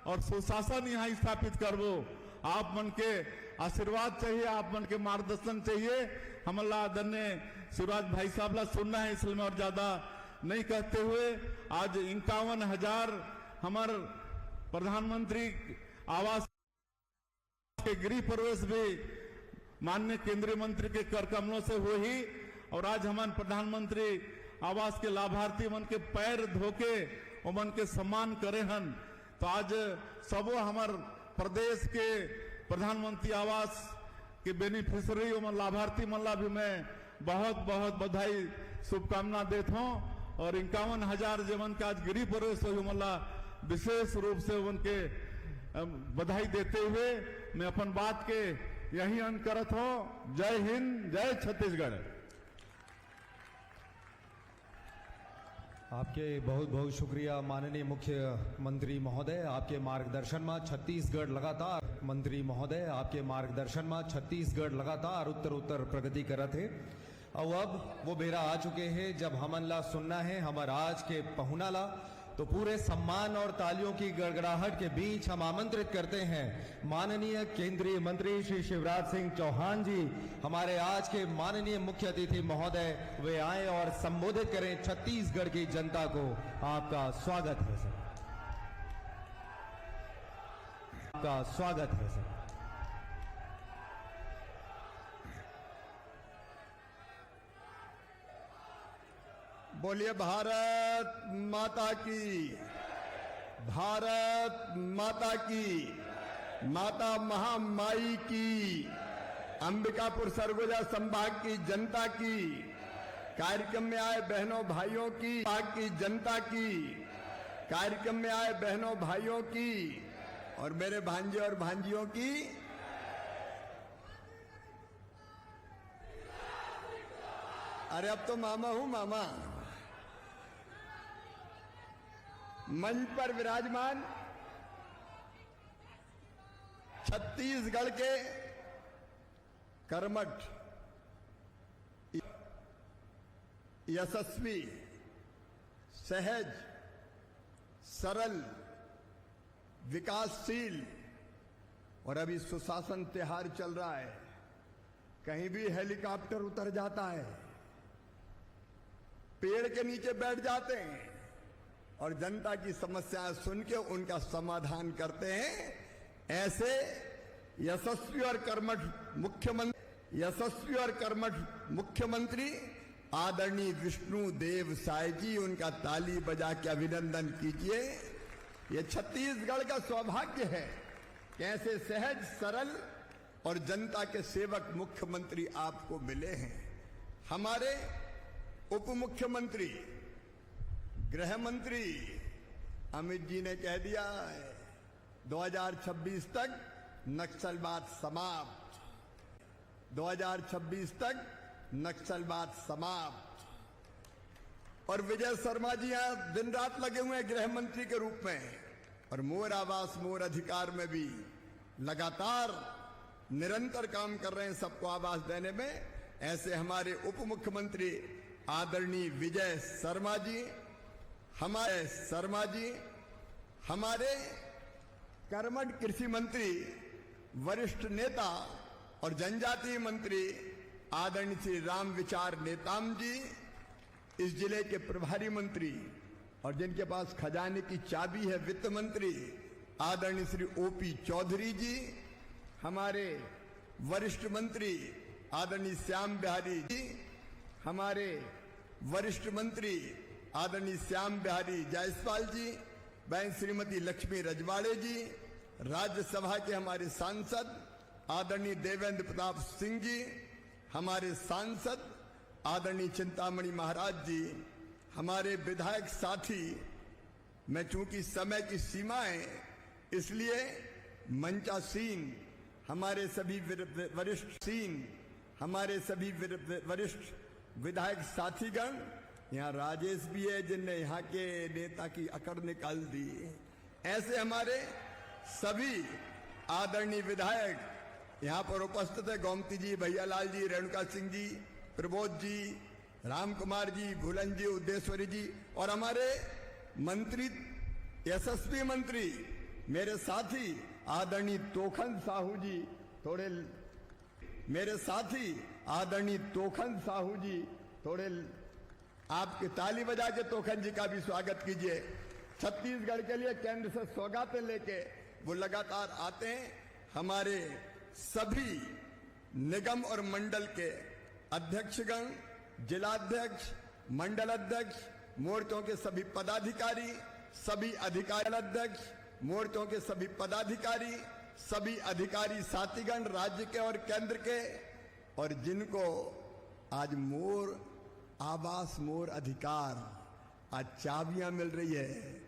और सुशासन यहाँ स्थापित करबो। आप मन के आशीर्वाद चाहिए, आप मन के मार्गदर्शन चाहिए। हमला आदरणीय शिवराज भाई साहब ला सुनना है, इसलिए और ज्यादा नहीं कहते हुए आज 51,000 हमारे प्रधानमंत्री आवास के गृह प्रवेश भी माननीय केंद्रीय मंत्री के कर कमलों से हो ही। और आज हमारे प्रधानमंत्री आवास के लाभार्थी मन के पैर धोके और मन के सम्मान करे हन। तो आज सबो हमार प्रदेश के प्रधानमंत्री आवास के बेनिफिशरी और लाभार्थी मल्ला भी मैं बहुत बहुत बधाई शुभकामना देता हूँ। और 51,000 जीवन का आज गृह प्रवेश हुई मल्ला विशेष रूप से उनके बधाई देते हुए मैं अपन बात के यही अंत करत हूँ। जय हिंद, जय छत्तीसगढ़। आपके बहुत बहुत शुक्रिया माननीय मुख्यमंत्री महोदय। आपके मार्गदर्शन में छत्तीसगढ़ लगातार मंत्री महोदय आपके मार्गदर्शन में छत्तीसगढ़ लगातार उत्तर प्रगति करत है। और अब वो बेरा आ चुके हैं जब हमन ला सुनना है हमार आज के पहुना ला। तो पूरे सम्मान और तालियों की गड़गड़ाहट के बीच हम आमंत्रित करते हैं माननीय केंद्रीय मंत्री श्री शिवराज सिंह चौहान जी, हमारे आज के माननीय मुख्य अतिथि महोदय, वे आए और संबोधित करें छत्तीसगढ़ की जनता को। आपका स्वागत है सर, आपका स्वागत है सर। बोलिए भारत माता की, भारत माता की, माता महामाई की, अंबिकापुर सरगुजा संभाग की जनता की, कार्यक्रम में आए बहनों भाइयों की जनता की, कार्यक्रम में आए बहनों भाइयों की और मेरे भांजे और भांजियों की। अरे अब तो मामा हूं मामा। मंच पर विराजमान छत्तीसगढ़ के कर्मठ, यशस्वी, सहज, सरल, विकासशील और अभी सुशासन त्योहार चल रहा है। कहीं भी हेलीकॉप्टर उतर जाता है, पेड़ के नीचे बैठ जाते हैं और जनता की समस्याएं सुन के उनका समाधान करते हैं। ऐसे यशस्वी और कर्मठ मुख्यमंत्री आदरणीय विष्णु देव साय जी, उनका ताली बजा के अभिनंदन कीजिए। ये छत्तीसगढ़ का सौभाग्य है कि ऐसे सहज, सरल और जनता के सेवक मुख्यमंत्री आपको मिले हैं। हमारे उप मुख्यमंत्री, गृह मंत्री अमित जी ने कह दिया है 2026 तक नक्सलवाद समाप्त, 2026 तक नक्सलवाद समाप्त। और विजय शर्मा जी यहां दिन रात लगे हुए हैं गृह मंत्री के रूप में, और मोर आवास मोर अधिकार में भी लगातार निरंतर काम कर रहे हैं सबको आवास देने में। ऐसे हमारे उप मुख्यमंत्री आदरणीय विजय शर्मा जी, हमारे कर्मठ कृषि मंत्री, वरिष्ठ नेता और जनजातीय मंत्री आदरणीय श्री राम विचार नेताम जी, इस जिले के प्रभारी मंत्री और जिनके पास खजाने की चाबी है वित्त मंत्री आदरणीय श्री ओपी चौधरी जी, हमारे वरिष्ठ मंत्री आदरणीय श्याम बिहारी जी, हमारे वरिष्ठ मंत्री आदरणीय श्याम बिहारी जायसवाल जी, बहन श्रीमती लक्ष्मी रजवाड़े जी, राज्यसभा के हमारे सांसद आदरणीय देवेंद्र प्रताप सिंह जी, हमारे सांसद आदरणीय चिंतामणि महाराज जी, हमारे विधायक साथी। मैं चूंकि समय की सीमा है इसलिए मंचासीन हमारे सभी वरिष्ठ विधायक साथीगण, यहाँ राजेश भी है जिनने यहाँ के नेता की अकड़ निकाल दी। ऐसे हमारे सभी आदरणीय विधायक यहाँ पर उपस्थित है, गोमती जी, भैयालाल जी, रेणुका सिंह जी, प्रबोध जी, राम कुमार जी, भूलन जी, उद्देश्वरी जी, और हमारे मंत्री, यशस्वी मंत्री मेरे साथी आदरणीय तोखन साहू जी, थोड़े आपकी ताली बजा के तोखन जी का भी स्वागत कीजिए। छत्तीसगढ़ के लिए केंद्र से सौगातें लेके वो लगातार आते हैं। हमारे सभी निगम और मंडल के अध्यक्षगण, जिलाध्यक्ष, मंडल अध्यक्ष, मोर्चों के सभी पदाधिकारी, सभी अधिकारी अध्यक्ष, मोर्चों के सभी पदाधिकारी, सभी अधिकारी साथीगण, राज्य के और केंद्र के, और जिनको आज मोर आवास, मोर अधिकार, आज चाबियां मिल रही है,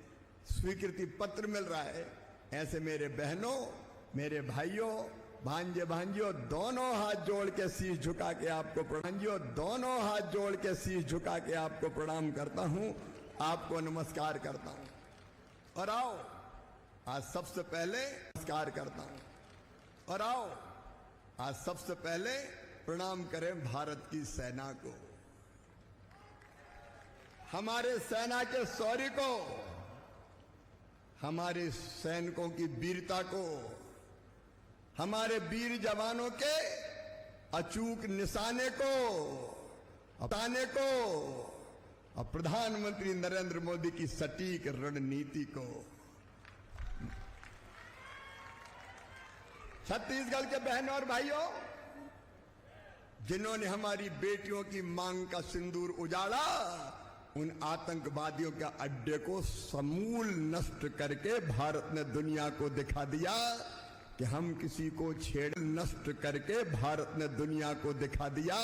स्वीकृति पत्र मिल रहा है, ऐसे मेरे बहनों, मेरे भाइयों, भांजे भांजियों, दोनों हाथ जोड़ के शीश झुका के आपको प्रणाम, दोनों हाथ जोड़ के शीश झुका के आपको प्रणाम करता हूं, आपको नमस्कार करता हूं। और आओ, आज सबसे पहले नमस्कार करता हूं। और आओ, आज सबसे पहले प्रणाम करें भारत की सेना को, हमारे सेना के शौर्य को, हमारे सैनिकों की वीरता को, हमारे वीर जवानों के अचूक निशाने को, अपनाने को, और प्रधानमंत्री नरेंद्र मोदी की सटीक रणनीति को। छत्तीसगढ़ के बहनों और भाइयों, जिन्होंने हमारी बेटियों की मांग का सिंदूर उजाड़ा, उन आतंकवादियों के अड्डे को समूल नष्ट करके भारत ने दुनिया को दिखा दिया कि हम किसी को छेड़, नष्ट करके भारत ने दुनिया को दिखा दिया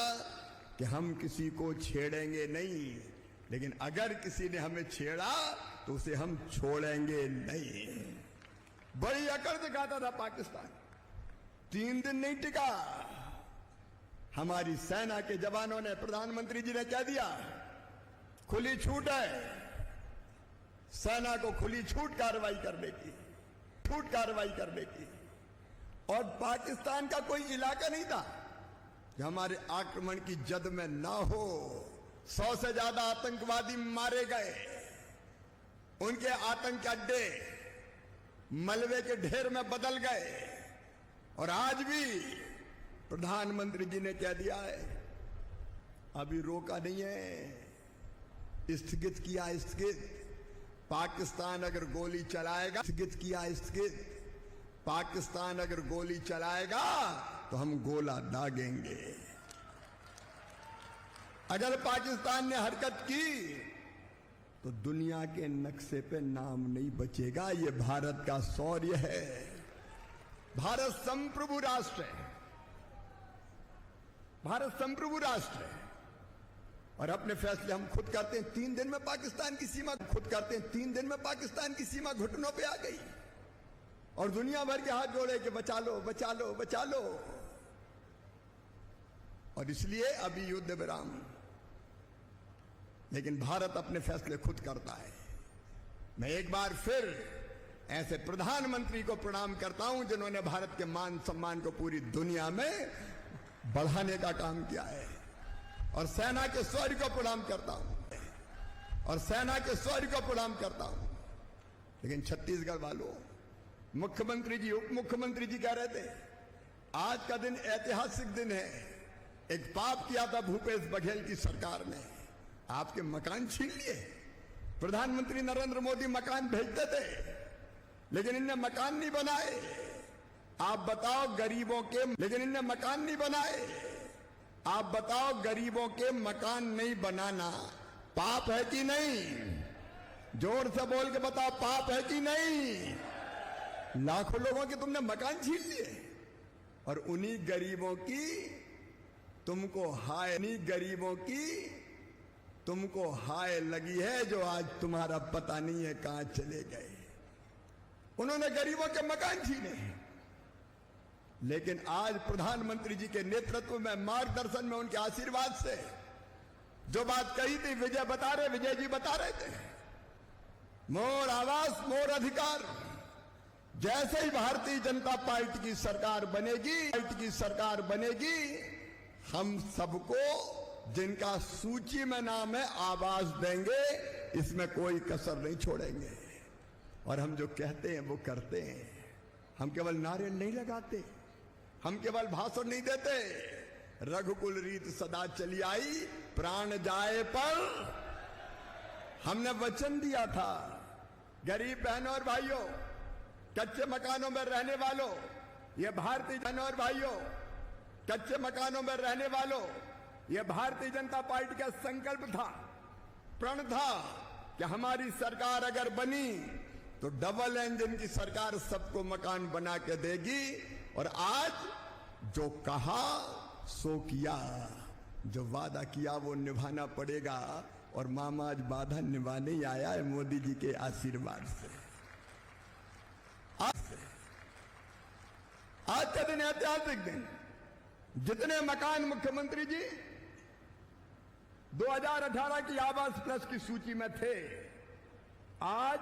कि हम किसी को छेड़ेंगे नहीं, लेकिन अगर किसी ने हमें छेड़ा तो उसे हम छोड़ेंगे नहीं। बड़ी अकड़ दिखाता था पाकिस्तान, 3 दिन नहीं टिका। हमारी सेना के जवानों ने, प्रधानमंत्री जी ने कह दिया खुली छूट है, सेना को खुली छूट कार्रवाई करने की, छूट कार्रवाई करने की। और पाकिस्तान का कोई इलाका नहीं था कि हमारे आक्रमण की जद में ना हो। 100 से ज्यादा आतंकवादी मारे गए, उनके आतंक अड्डे मलबे के ढेर में बदल गए। और आज भी प्रधानमंत्री जी ने कह दिया है, अभी रोका नहीं है, स्थगित किया, स्थगित। पाकिस्तान अगर गोली चलाएगा, स्थगित किया, स्थगित। पाकिस्तान अगर गोली चलाएगा तो हम गोला दागेंगे। अगर पाकिस्तान ने हरकत की तो दुनिया के नक्शे पे नाम नहीं बचेगा। ये भारत का शौर्य है। भारत संप्रभु राष्ट्र है, भारत संप्रभु राष्ट्र है, और अपने फैसले हम खुद करते हैं। 3 दिन में पाकिस्तान की सीमा खुद करते हैं। 3 दिन में पाकिस्तान की सीमा घुटनों पे आ गई और दुनिया भर के हाथ जोड़े कि बचा लो, बचा लो, बचा लो। और इसलिए अभी युद्ध विराम, लेकिन भारत अपने फैसले खुद करता है। मैं एक बार फिर ऐसे प्रधानमंत्री को प्रणाम करता हूं जिन्होंने भारत के मान सम्मान को पूरी दुनिया में बढ़ाने का काम किया है। और सेना के शौर्य को प्रणाम करता हूं, और सेना के शौर्य को प्रणाम करता हूं। लेकिन छत्तीसगढ़ वालों, मुख्यमंत्री जी, उप मुख्यमंत्री जी कह रहे थे आज का दिन ऐतिहासिक दिन है। एक पाप किया था भूपेश बघेल की सरकार ने, आपके मकान छीन लिए। प्रधानमंत्री नरेंद्र मोदी मकान भेजते थे, लेकिन इनने मकान नहीं बनाए। आप बताओ गरीबों के, लेकिन इनने मकान नहीं बनाए। आप बताओ गरीबों के मकान नहीं बनाना पाप है कि नहीं? जोर से बोल के बताओ, पाप है कि नहीं? लाखों लोगों के तुमने मकान छीन लिए, और उन्हीं गरीबों की तुमको हाय, उन्हीं गरीबों की तुमको हाय लगी है जो आज तुम्हारा पता नहीं है कहां चले गए। उन्होंने गरीबों के मकान छीने, लेकिन आज प्रधानमंत्री जी के नेतृत्व में, मार्गदर्शन में, उनके आशीर्वाद से जो बात कही थी, विजय जी बता रहे थे, मोर आवास मोर अधिकार। जैसे ही भारतीय जनता पार्टी की सरकार बनेगी, हम सबको जिनका सूची में नाम है आवाज देंगे, इसमें कोई कसर नहीं छोड़ेंगे। और हम जो कहते हैं वो करते हैं। हम केवल नारे नहीं लगाते, हम केवल भाषण नहीं देते। रघुकुल रीत सदा चली आई, प्राण जाए पर हमने वचन दिया था। गरीब बहनों और भाइयों, कच्चे मकानों में रहने वालों, ये भारतीय बहनों और भाइयों, कच्चे मकानों में रहने वालों, ये भारतीय जनता पार्टी का संकल्प था, प्रण था कि हमारी सरकार अगर बनी तो डबल इंजन की सरकार सबको मकान बना के देगी। और आज जो कहा सो किया, जो वादा किया वो निभाना पड़ेगा। और मामा आज बाधा निभाने ही आया है मोदी जी के आशीर्वाद से। आज का दिन ऐतिहासिक दिन। जितने मकान मुख्यमंत्री जी 2018 की आवास प्लस की सूची में थे, आज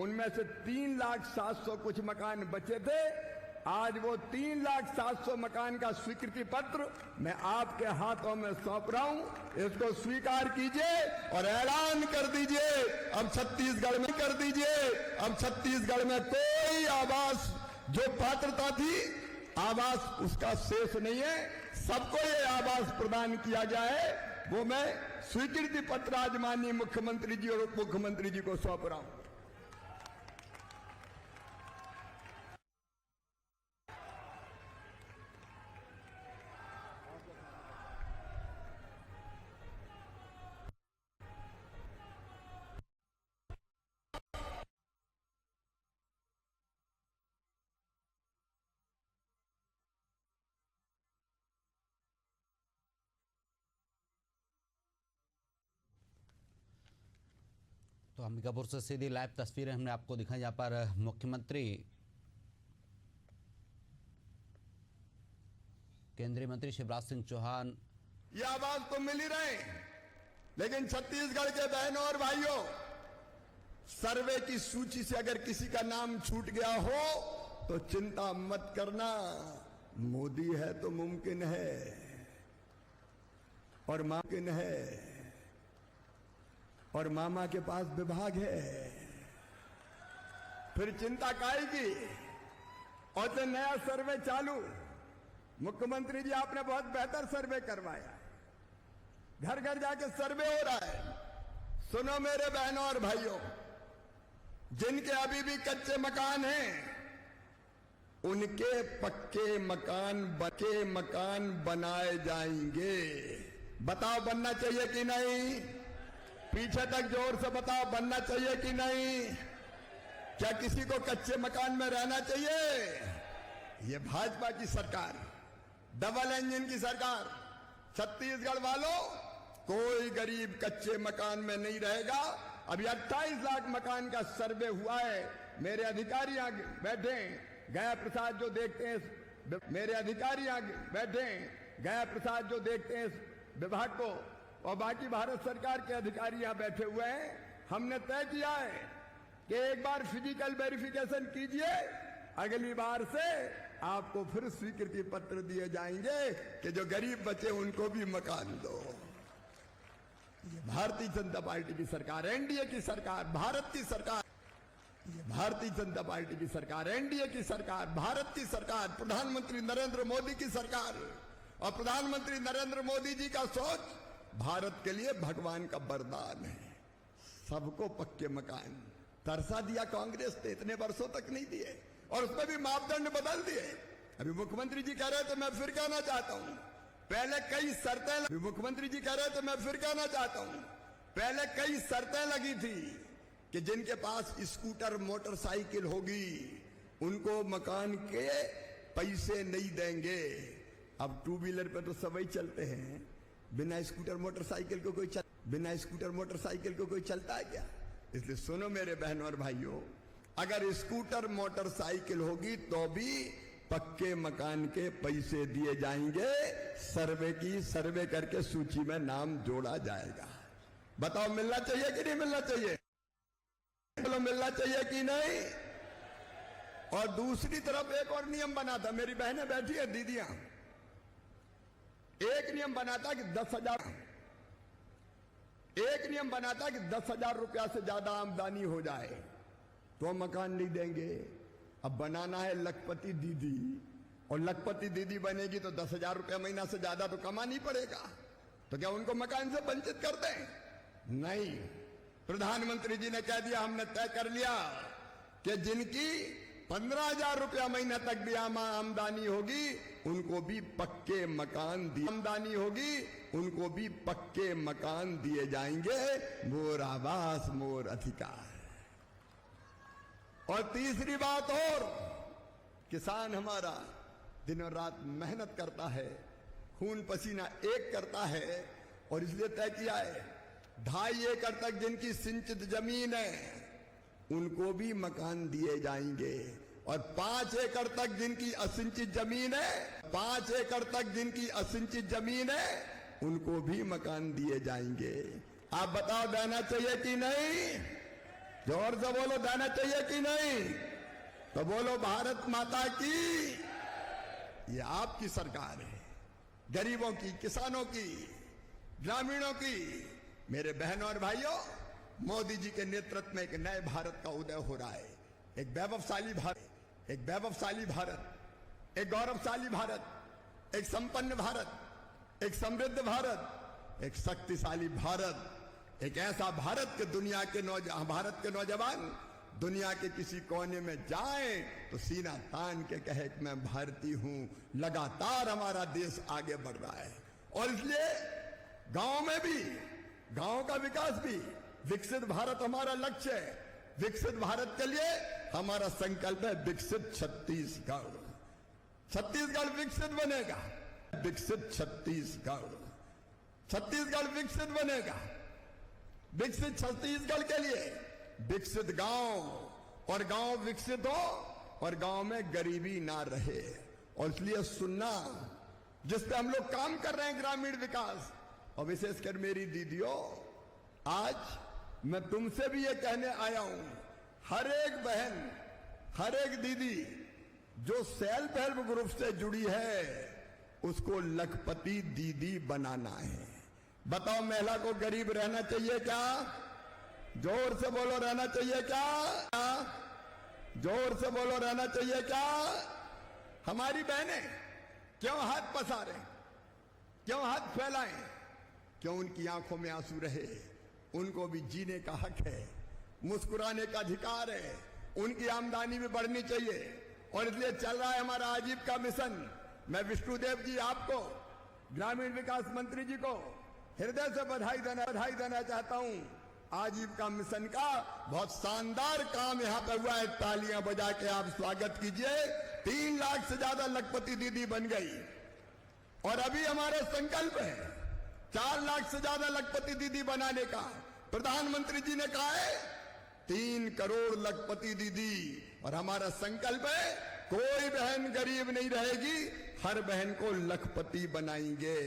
उनमें से 3,07,000 कुछ मकान बचे थे। आज वो 3,07,000 मकान का स्वीकृति पत्र मैं आपके हाथों में सौंप रहा हूं। इसको स्वीकार कीजिए और ऐलान कर दीजिए, अब छत्तीसगढ़ में कर दीजिए, अब छत्तीसगढ़ में कोई आवास जो पात्रता थी आवास उसका शेष नहीं है, सबको ये आवास प्रदान किया जाए। वो मैं स्वीकृति पत्र आज माननीय मुख्यमंत्री जी और उप मुख्यमंत्री जी को सौंप रहा हूं। तो अंबिकापुर से सीधी लाइव तस्वीरें हमने आपको दिखाई, जहाँ पर मुख्यमंत्री केंद्रीय मंत्री शिवराज सिंह चौहान ये आवाज तो मिल ही रहे, लेकिन छत्तीसगढ़ के बहनों और भाइयों, सर्वे की सूची से अगर किसी का नाम छूट गया हो तो चिंता मत करना, मोदी है तो मुमकिन है और मुमकिन है और मामा के पास विभाग है, फिर चिंता काएगी। और तो नया सर्वे चालू। मुख्यमंत्री जी आपने बहुत बेहतर सर्वे करवाया, घर घर जाके सर्वे हो रहा है। सुनो मेरे बहनों और भाइयों, जिनके अभी भी कच्चे मकान हैं उनके पक्के मकान बनाए जाएंगे। बताओ बनना चाहिए कि नहीं? पीछे तक जोर से बताओ बनना चाहिए कि नहीं? क्या किसी को कच्चे मकान में रहना चाहिए? ये भाजपा की सरकार, डबल इंजन की सरकार, छत्तीसगढ़ वालों कोई गरीब कच्चे मकान में नहीं रहेगा। अभी 28 लाख मकान का सर्वे हुआ है। मेरे अधिकारी आगे बैठे हैं, गया प्रसाद जो देखते हैं, मेरे अधिकारी आगे बैठे हैं, गया प्रसाद जो देखते हैं इस विभाग को, और बाकी भारत सरकार के अधिकारी यहां बैठे हुए हैं। हमने तय किया है कि एक बार फिजिकल वेरिफिकेशन कीजिए, अगली बार से आपको फिर स्वीकृति पत्र दिए जाएंगे कि जो गरीब बचे उनको भी मकान दो। ये भारतीय जनता पार्टी की सरकार, एनडीए की सरकार, भारत की सरकार, ये भारतीय जनता पार्टी की सरकार, एनडीए की सरकार, भारत की सरकार, प्रधानमंत्री नरेंद्र मोदी की सरकार। और प्रधानमंत्री नरेंद्र मोदी जी का सोच भारत के लिए भगवान का वरदान है। सबको पक्के मकान तरसा दिया कांग्रेस ने, इतने वर्षों तक नहीं दिए, और उसमें भी मापदंड बदल दिए। अभी मुख्यमंत्री जी कह रहे तो मैं फिर कहना चाहता हूं, पहले कई शर्तें, मुख्यमंत्री जी कह रहे तो मैं फिर कहना चाहता हूं, पहले कई शर्तें लगी थी कि जिनके पास स्कूटर मोटरसाइकिल होगी उनको मकान के पैसे नहीं देंगे। अब टू व्हीलर पे तो सभी चलते हैं, बिना स्कूटर मोटरसाइकिल को कोई चलता है क्या? इसलिए सुनो मेरे बहनों और भाइयों, अगर स्कूटर मोटरसाइकिल होगी तो भी पक्के मकान के पैसे दिए जाएंगे। सर्वे करके सूची में नाम जोड़ा जाएगा। बताओ मिलना चाहिए कि नहीं मिलना चाहिए? बोलो मिलना चाहिए कि नहीं? और दूसरी तरफ एक और नियम बना था, मेरी बहनें बैठी है, दीदियां, एक नियम बना था कि 10,000 रुपया से ज्यादा आमदनी हो जाए तो मकान नहीं देंगे। अब बनाना है लखपति दीदी, और लखपति दीदी बनेगी तो 10,000 रुपया महीना से ज्यादा तो कमा नहीं पड़ेगा, तो क्या उनको मकान से वंचित कर दें? नहीं। प्रधानमंत्री जी ने कह दिया, हमने तय कर लिया कि जिनकी 15,000 रुपया महीना तक भी आमदनी होगी उनको भी पक्के मकान दिए जाएंगे। मोर आवास मोर अधिकार। और तीसरी बात और, किसान हमारा दिनों रात मेहनत करता है, खून पसीना एक करता है, और इसलिए तय किया है 2.5 एकड़ तक जिनकी सिंचित जमीन है उनको भी मकान दिए जाएंगे, और 5 एकड़ तक जिनकी असिंचित जमीन है, 5 एकड़ तक जिनकी असिंचित जमीन है उनको भी मकान दिए जाएंगे। आप बताओ देना चाहिए कि नहीं? जोर से बोलो, देना चाहिए कि नहीं? तो बोलो भारत माता की। ये आपकी सरकार है, गरीबों की, किसानों की, ग्रामीणों की। मेरे बहनों और भाइयों, मोदी जी के नेतृत्व में एक नए भारत का उदय हो रहा है। एक वैभवशाली भारत, एक वैभवशाली भारत, एक गौरवशाली भारत, एक संपन्न भारत, एक समृद्ध भारत, एक शक्तिशाली भारत, एक ऐसा भारत के दुनिया के भारत के नौजवान दुनिया के किसी कोने में जाएं तो सीना तान के कहे कि मैं भारतीय हूं। लगातार हमारा देश आगे बढ़ रहा है, और इसलिए गांव में भी, गांव का विकास भी, विकसित भारत हमारा लक्ष्य है। विकसित भारत के लिए हमारा संकल्प है विकसित छत्तीसगढ़। छत्तीसगढ़ विकसित बनेगा, विकसित छत्तीसगढ़, छत्तीसगढ़ विकसित बनेगा। विकसित छत्तीसगढ़ के लिए विकसित गांव, और गांव विकसित हो और गांव में गरीबी ना रहे। और इसलिए सुनना, जिस पे हम लोग काम कर रहे हैं, ग्रामीण विकास, और विशेषकर मेरी दीदियों, आज मैं तुमसे भी ये कहने आया हूं, हर एक बहन, हर एक दीदी जो सेल्फ हेल्प ग्रुप से जुड़ी है उसको लखपति दीदी बनाना है। बताओ, महिला को गरीब रहना चाहिए क्या? जोर से बोलो, रहना चाहिए क्या? जोर से बोलो, रहना चाहिए क्या? हमारी बहनें क्यों हाथ पसारें, क्यों हाथ फैलाएं, क्यों उनकी आंखों में आंसू रहे? उनको भी जीने का हक है, मुस्कुराने का अधिकार है, उनकी आमदनी भी बढ़नी चाहिए। और इसलिए चल रहा है हमारा आजीविका मिशन। मैं विष्णुदेव जी आपको, ग्रामीण विकास मंत्री जी को हृदय से बधाई देना चाहता हूं। आजीविका मिशन का बहुत शानदार काम यहां पर हुआ है। तालियां बजा के आप स्वागत कीजिए। 3 लाख से ज्यादा लखपति दीदी बन गई, और अभी हमारा संकल्प है 4 लाख से ज्यादा लखपति दीदी बनाने का। प्रधानमंत्री जी ने कहा है 3 करोड़ लखपति दीदी, और हमारा संकल्प है कोई बहन गरीब नहीं रहेगी, हर बहन को लखपति बनाएंगे।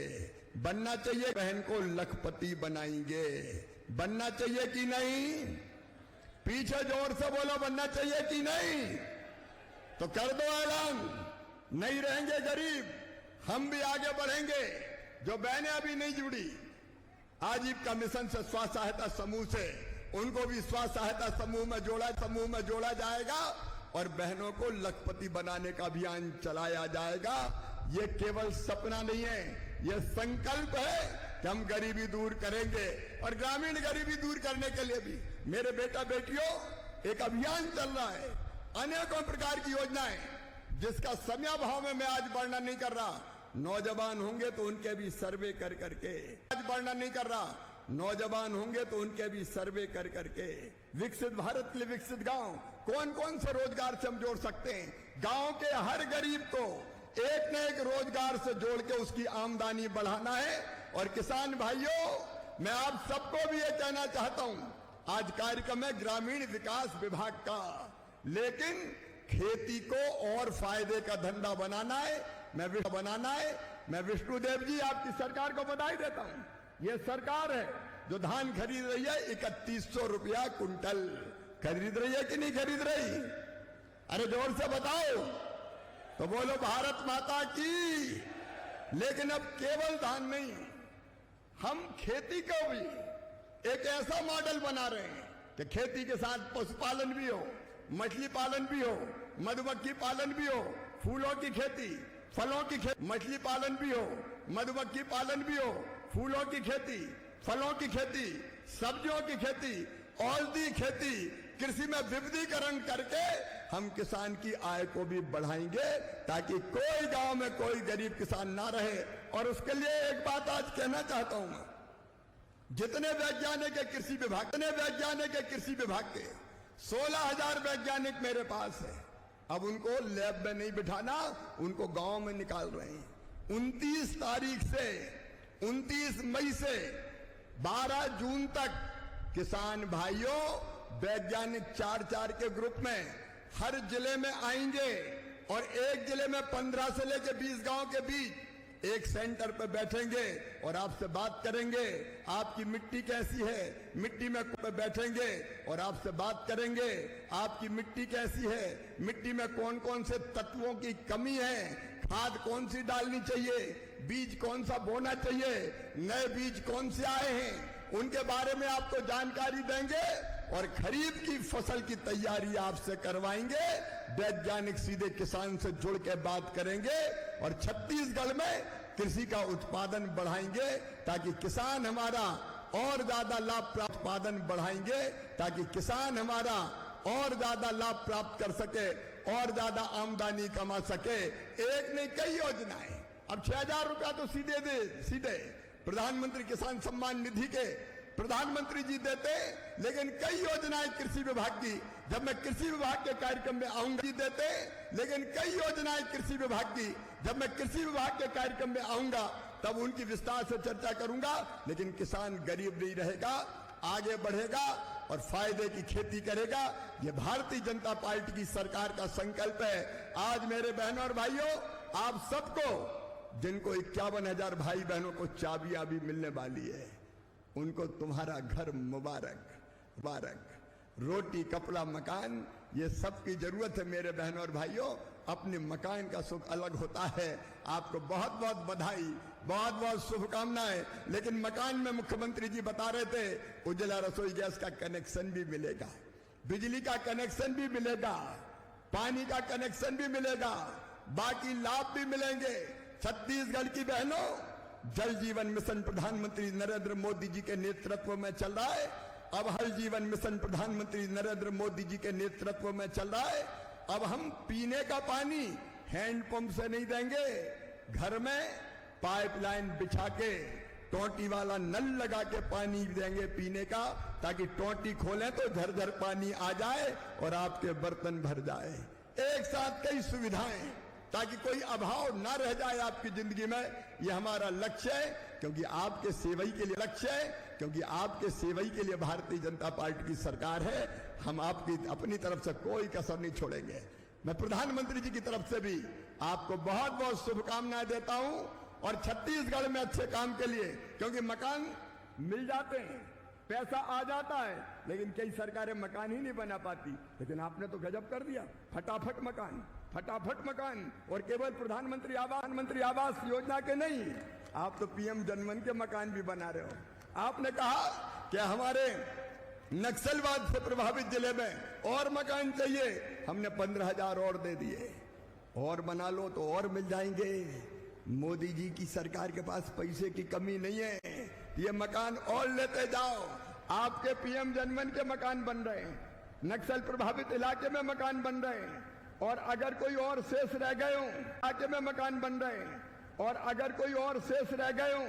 बनना चाहिए, बहन को लखपति बनाएंगे। बनना चाहिए कि नहीं? पीछे जोर से बोलो, बनना चाहिए कि नहीं? तो कर दो ऐलान, नहीं रहेंगे गरीब, हम भी आगे बढ़ेंगे। जो बहनें अभी नहीं जुड़ी आजीविका मिशन से, स्वयं सहायता समूह से, उनको भी स्वयं सहायता समूह में जोड़ा जाएगा, और बहनों को लखपति बनाने का अभियान चलाया जाएगा। ये केवल सपना नहीं है, ये संकल्प है कि हम गरीबी दूर करेंगे। और ग्रामीण गरीबी दूर करने के लिए भी मेरे बेटा बेटियों एक अभियान चल रहा है, अनेकों प्रकार की योजनाएं, जिसका समयाभाव में मैं आज वर्णन नहीं कर रहा। नौजवान होंगे तो उनके भी सर्वे कर करके, आज वर्णन नहीं कर रहा, नौजवान होंगे तो उनके भी सर्वे कर करके विकसित भारत के लिए विकसित गांव, कौन कौन से रोजगार से हम जोड़ सकते हैं। गांव के हर गरीब को एक न एक रोजगार से जोड़ के उसकी आमदनी बढ़ाना है। और किसान भाइयों, मैं आप सबको भी ये कहना चाहता हूं, आज कार्यक्रम है ग्रामीण विकास विभाग का, लेकिन खेती को और फायदे का धंधा बनाना है, मैं विष्णुदेव जी आपकी सरकार को बधाई देता हूं। ये सरकार है जो धान खरीद रही है 3100 रुपया कुंटल। खरीद रही है कि नहीं खरीद रही? अरे जोर से बताओ, तो बोलो भारत माता की। लेकिन अब केवल धान नहीं, हम खेती को भी एक ऐसा मॉडल बना रहे हैं कि खेती के साथ पशुपालन भी हो, मछली पालन भी हो, मधुमक्खी पालन भी हो, फूलों की खेती, फलों की खेती, मछली पालन भी हो, मधुमक्खी पालन भी हो, फूलों की खेती, फलों की खेती, सब्जियों की खेती, औषधि खेती, कृषि में विविधीकरण करके हम किसान की आय को भी बढ़ाएंगे, ताकि कोई गांव में कोई गरीब किसान ना रहे। और उसके लिए एक बात आज कहना चाहता हूं मैं, जितने वैज्ञानिक है कृषि विभाग के 16,000 वैज्ञानिक मेरे पास है। अब उनको लैब में नहीं बिठाना, उनको गांव में निकाल रहे हैं। 29 तारीख से 29 मई से 12 जून तक किसान भाइयों वैज्ञानिक 4-4 के ग्रुप में हर जिले में आएंगे और एक जिले में 15 से लेकर 20 गांव के बीच एक सेंटर पर बैठेंगे और आपसे बात करेंगे, आपकी मिट्टी कैसी है, मिट्टी में बैठेंगे और आपसे बात करेंगे, आपकी मिट्टी कैसी है, मिट्टी में कौन कौन से तत्वों की कमी है, खाद कौन सी डालनी चाहिए, बीज कौन सा बोना चाहिए, नए बीज कौन से आए हैं, उनके बारे में आपको जानकारी देंगे और खरीफ की फसल की तैयारी आपसे करवाएंगे। वैज्ञानिक सीधे किसान से जुड़ के बात करेंगे और छत्तीसगढ़ में कृषि का उत्पादन बढ़ाएंगे ताकि किसान हमारा और ज्यादा लाभ प्राप्त उत्पादन बढ़ाएंगे ताकि किसान हमारा और ज्यादा लाभ प्राप्त कर सके और ज्यादा आमदनी कमा सके। एक नहीं कई योजनाएं। अब 6,000 रुपया तो सीधे प्रधानमंत्री किसान सम्मान निधि के प्रधानमंत्री जी देते, लेकिन कई योजनाएं कृषि विभाग की जब मैं कृषि विभाग के कार्यक्रम में आऊंगा जी देते, लेकिन कई योजनाएं कृषि विभाग की जब मैं कृषि विभाग के कार्यक्रम में आऊंगा तब उनकी विस्तार से चर्चा करूंगा। लेकिन किसान गरीब नहीं रहेगा, आगे बढ़ेगा और फायदे की खेती करेगा। ये भारतीय जनता पार्टी की सरकार का संकल्प है। आज मेरे बहनों और भाइयों, आप सबको जिनको 51,000 भाई बहनों को चाबियां भी मिलने वाली है, उनको तुम्हारा घर मुबारक मुबारक। रोटी, कपड़ा, मकान, ये सब की जरूरत है मेरे बहनों और भाइयों। अपने मकान का सुख अलग होता है। आपको बहुत बहुत बधाई, बहुत बहुत शुभकामनाएं। लेकिन मकान में मुख्यमंत्री जी बता रहे थे उज्ज्वला रसोई गैस का कनेक्शन भी मिलेगा, बिजली का कनेक्शन भी मिलेगा, पानी का कनेक्शन भी मिलेगा, बाकी लाभ भी मिलेंगे। छत्तीसगढ़ की बहनों, जल जीवन मिशन प्रधानमंत्री नरेंद्र मोदी जी के नेतृत्व में चल रहा है। अब हर जीवन मिशन प्रधानमंत्री नरेंद्र मोदी जी के नेतृत्व में चल रहा है। अब हम पीने का पानी हैंडपंप से नहीं देंगे, घर में पाइपलाइन बिछा के टोटी वाला नल लगा के पानी देंगे पीने का, ताकि टोटी खोलें तो झरझर पानी आ जाए और आपके बर्तन भर जाए। एक साथ कई सुविधाएं, ताकि कोई अभाव ना रह जाए आपकी जिंदगी में। ये हमारा लक्ष्य है, क्योंकि आपके सेवई के लिए लक्ष्य है, क्योंकि आपके सेवई के लिए भारतीय जनता पार्टी की सरकार है। हम आपकी अपनी तरफ से कोई कसर नहीं छोड़ेंगे। मैं प्रधानमंत्री जी की तरफ से भी आपको बहुत बहुत शुभकामनाएं देता हूं और छत्तीसगढ़ में अच्छे काम के लिए, क्योंकि मकान मिल जाते हैं, पैसा आ जाता है, लेकिन कई सरकारें मकान ही नहीं बना पाती। लेकिन आपने तो गजब कर दिया, फटाफट मकान। और केवल प्रधानमंत्री आवास योजना के नहीं, आप तो पीएम जनमन के मकान भी बना रहे हो। आपने कहा कि हमारे नक्सलवाद से प्रभावित जिले में और मकान चाहिए, हमने 15,000 और दे दिए। और बना लो तो और मिल जाएंगे। मोदी जी की सरकार के पास पैसे की कमी नहीं है, ये मकान और लेते जाओ। आपके पीएम जनमन के मकान बन रहे हैं, नक्सल प्रभावित इलाके में मकान बन रहे हैं, और अगर कोई और शेष रह गए हो इलाके में मकान बन रहे हैं, और अगर कोई और शेष रह गए हो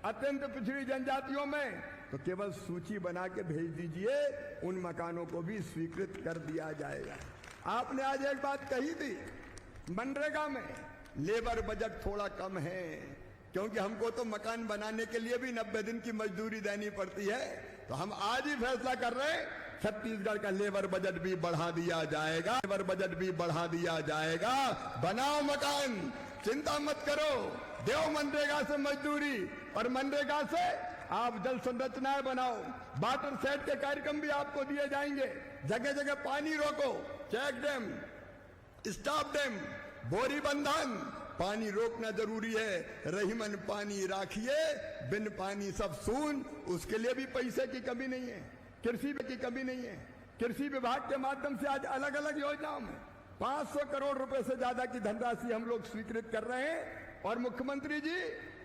अत्यंत पिछड़ी जनजातियों में, तो केवल सूची बना के भेज दीजिए, उन मकानों को भी स्वीकृत कर दिया जाएगा। आपने आज एक बात कही थी, मनरेगा में लेबर बजट थोड़ा कम है, क्योंकि हमको तो मकान बनाने के लिए भी 90 दिन की मजदूरी देनी पड़ती है। तो हम आज ही फैसला कर रहे हैं, छत्तीसगढ़ का लेबर बजट भी बढ़ा दिया जाएगा, बनाओ मकान, चिंता मत करो, देव मनरेगा से मजदूरी, और मनरेगा से आप जल संरचनाएं बनाओ, वाटर सेट के कार्यक्रम भी आपको दिए जाएंगे। जगह जगह पानी रोको, चेक डैम, स्टॉप डैम, बोरी बंधन, पानी रोकना जरूरी है। रहीमन पानी राखिए, बिन पानी सब सून। उसके लिए भी पैसे की कमी नहीं है, कृषि की कमी नहीं है। कृषि विभाग के माध्यम से आज अलग अलग योजनाओं में 500 करोड़ रुपए से ज्यादा की धनराशि हम लोग स्वीकृत कर रहे हैं। और मुख्यमंत्री जी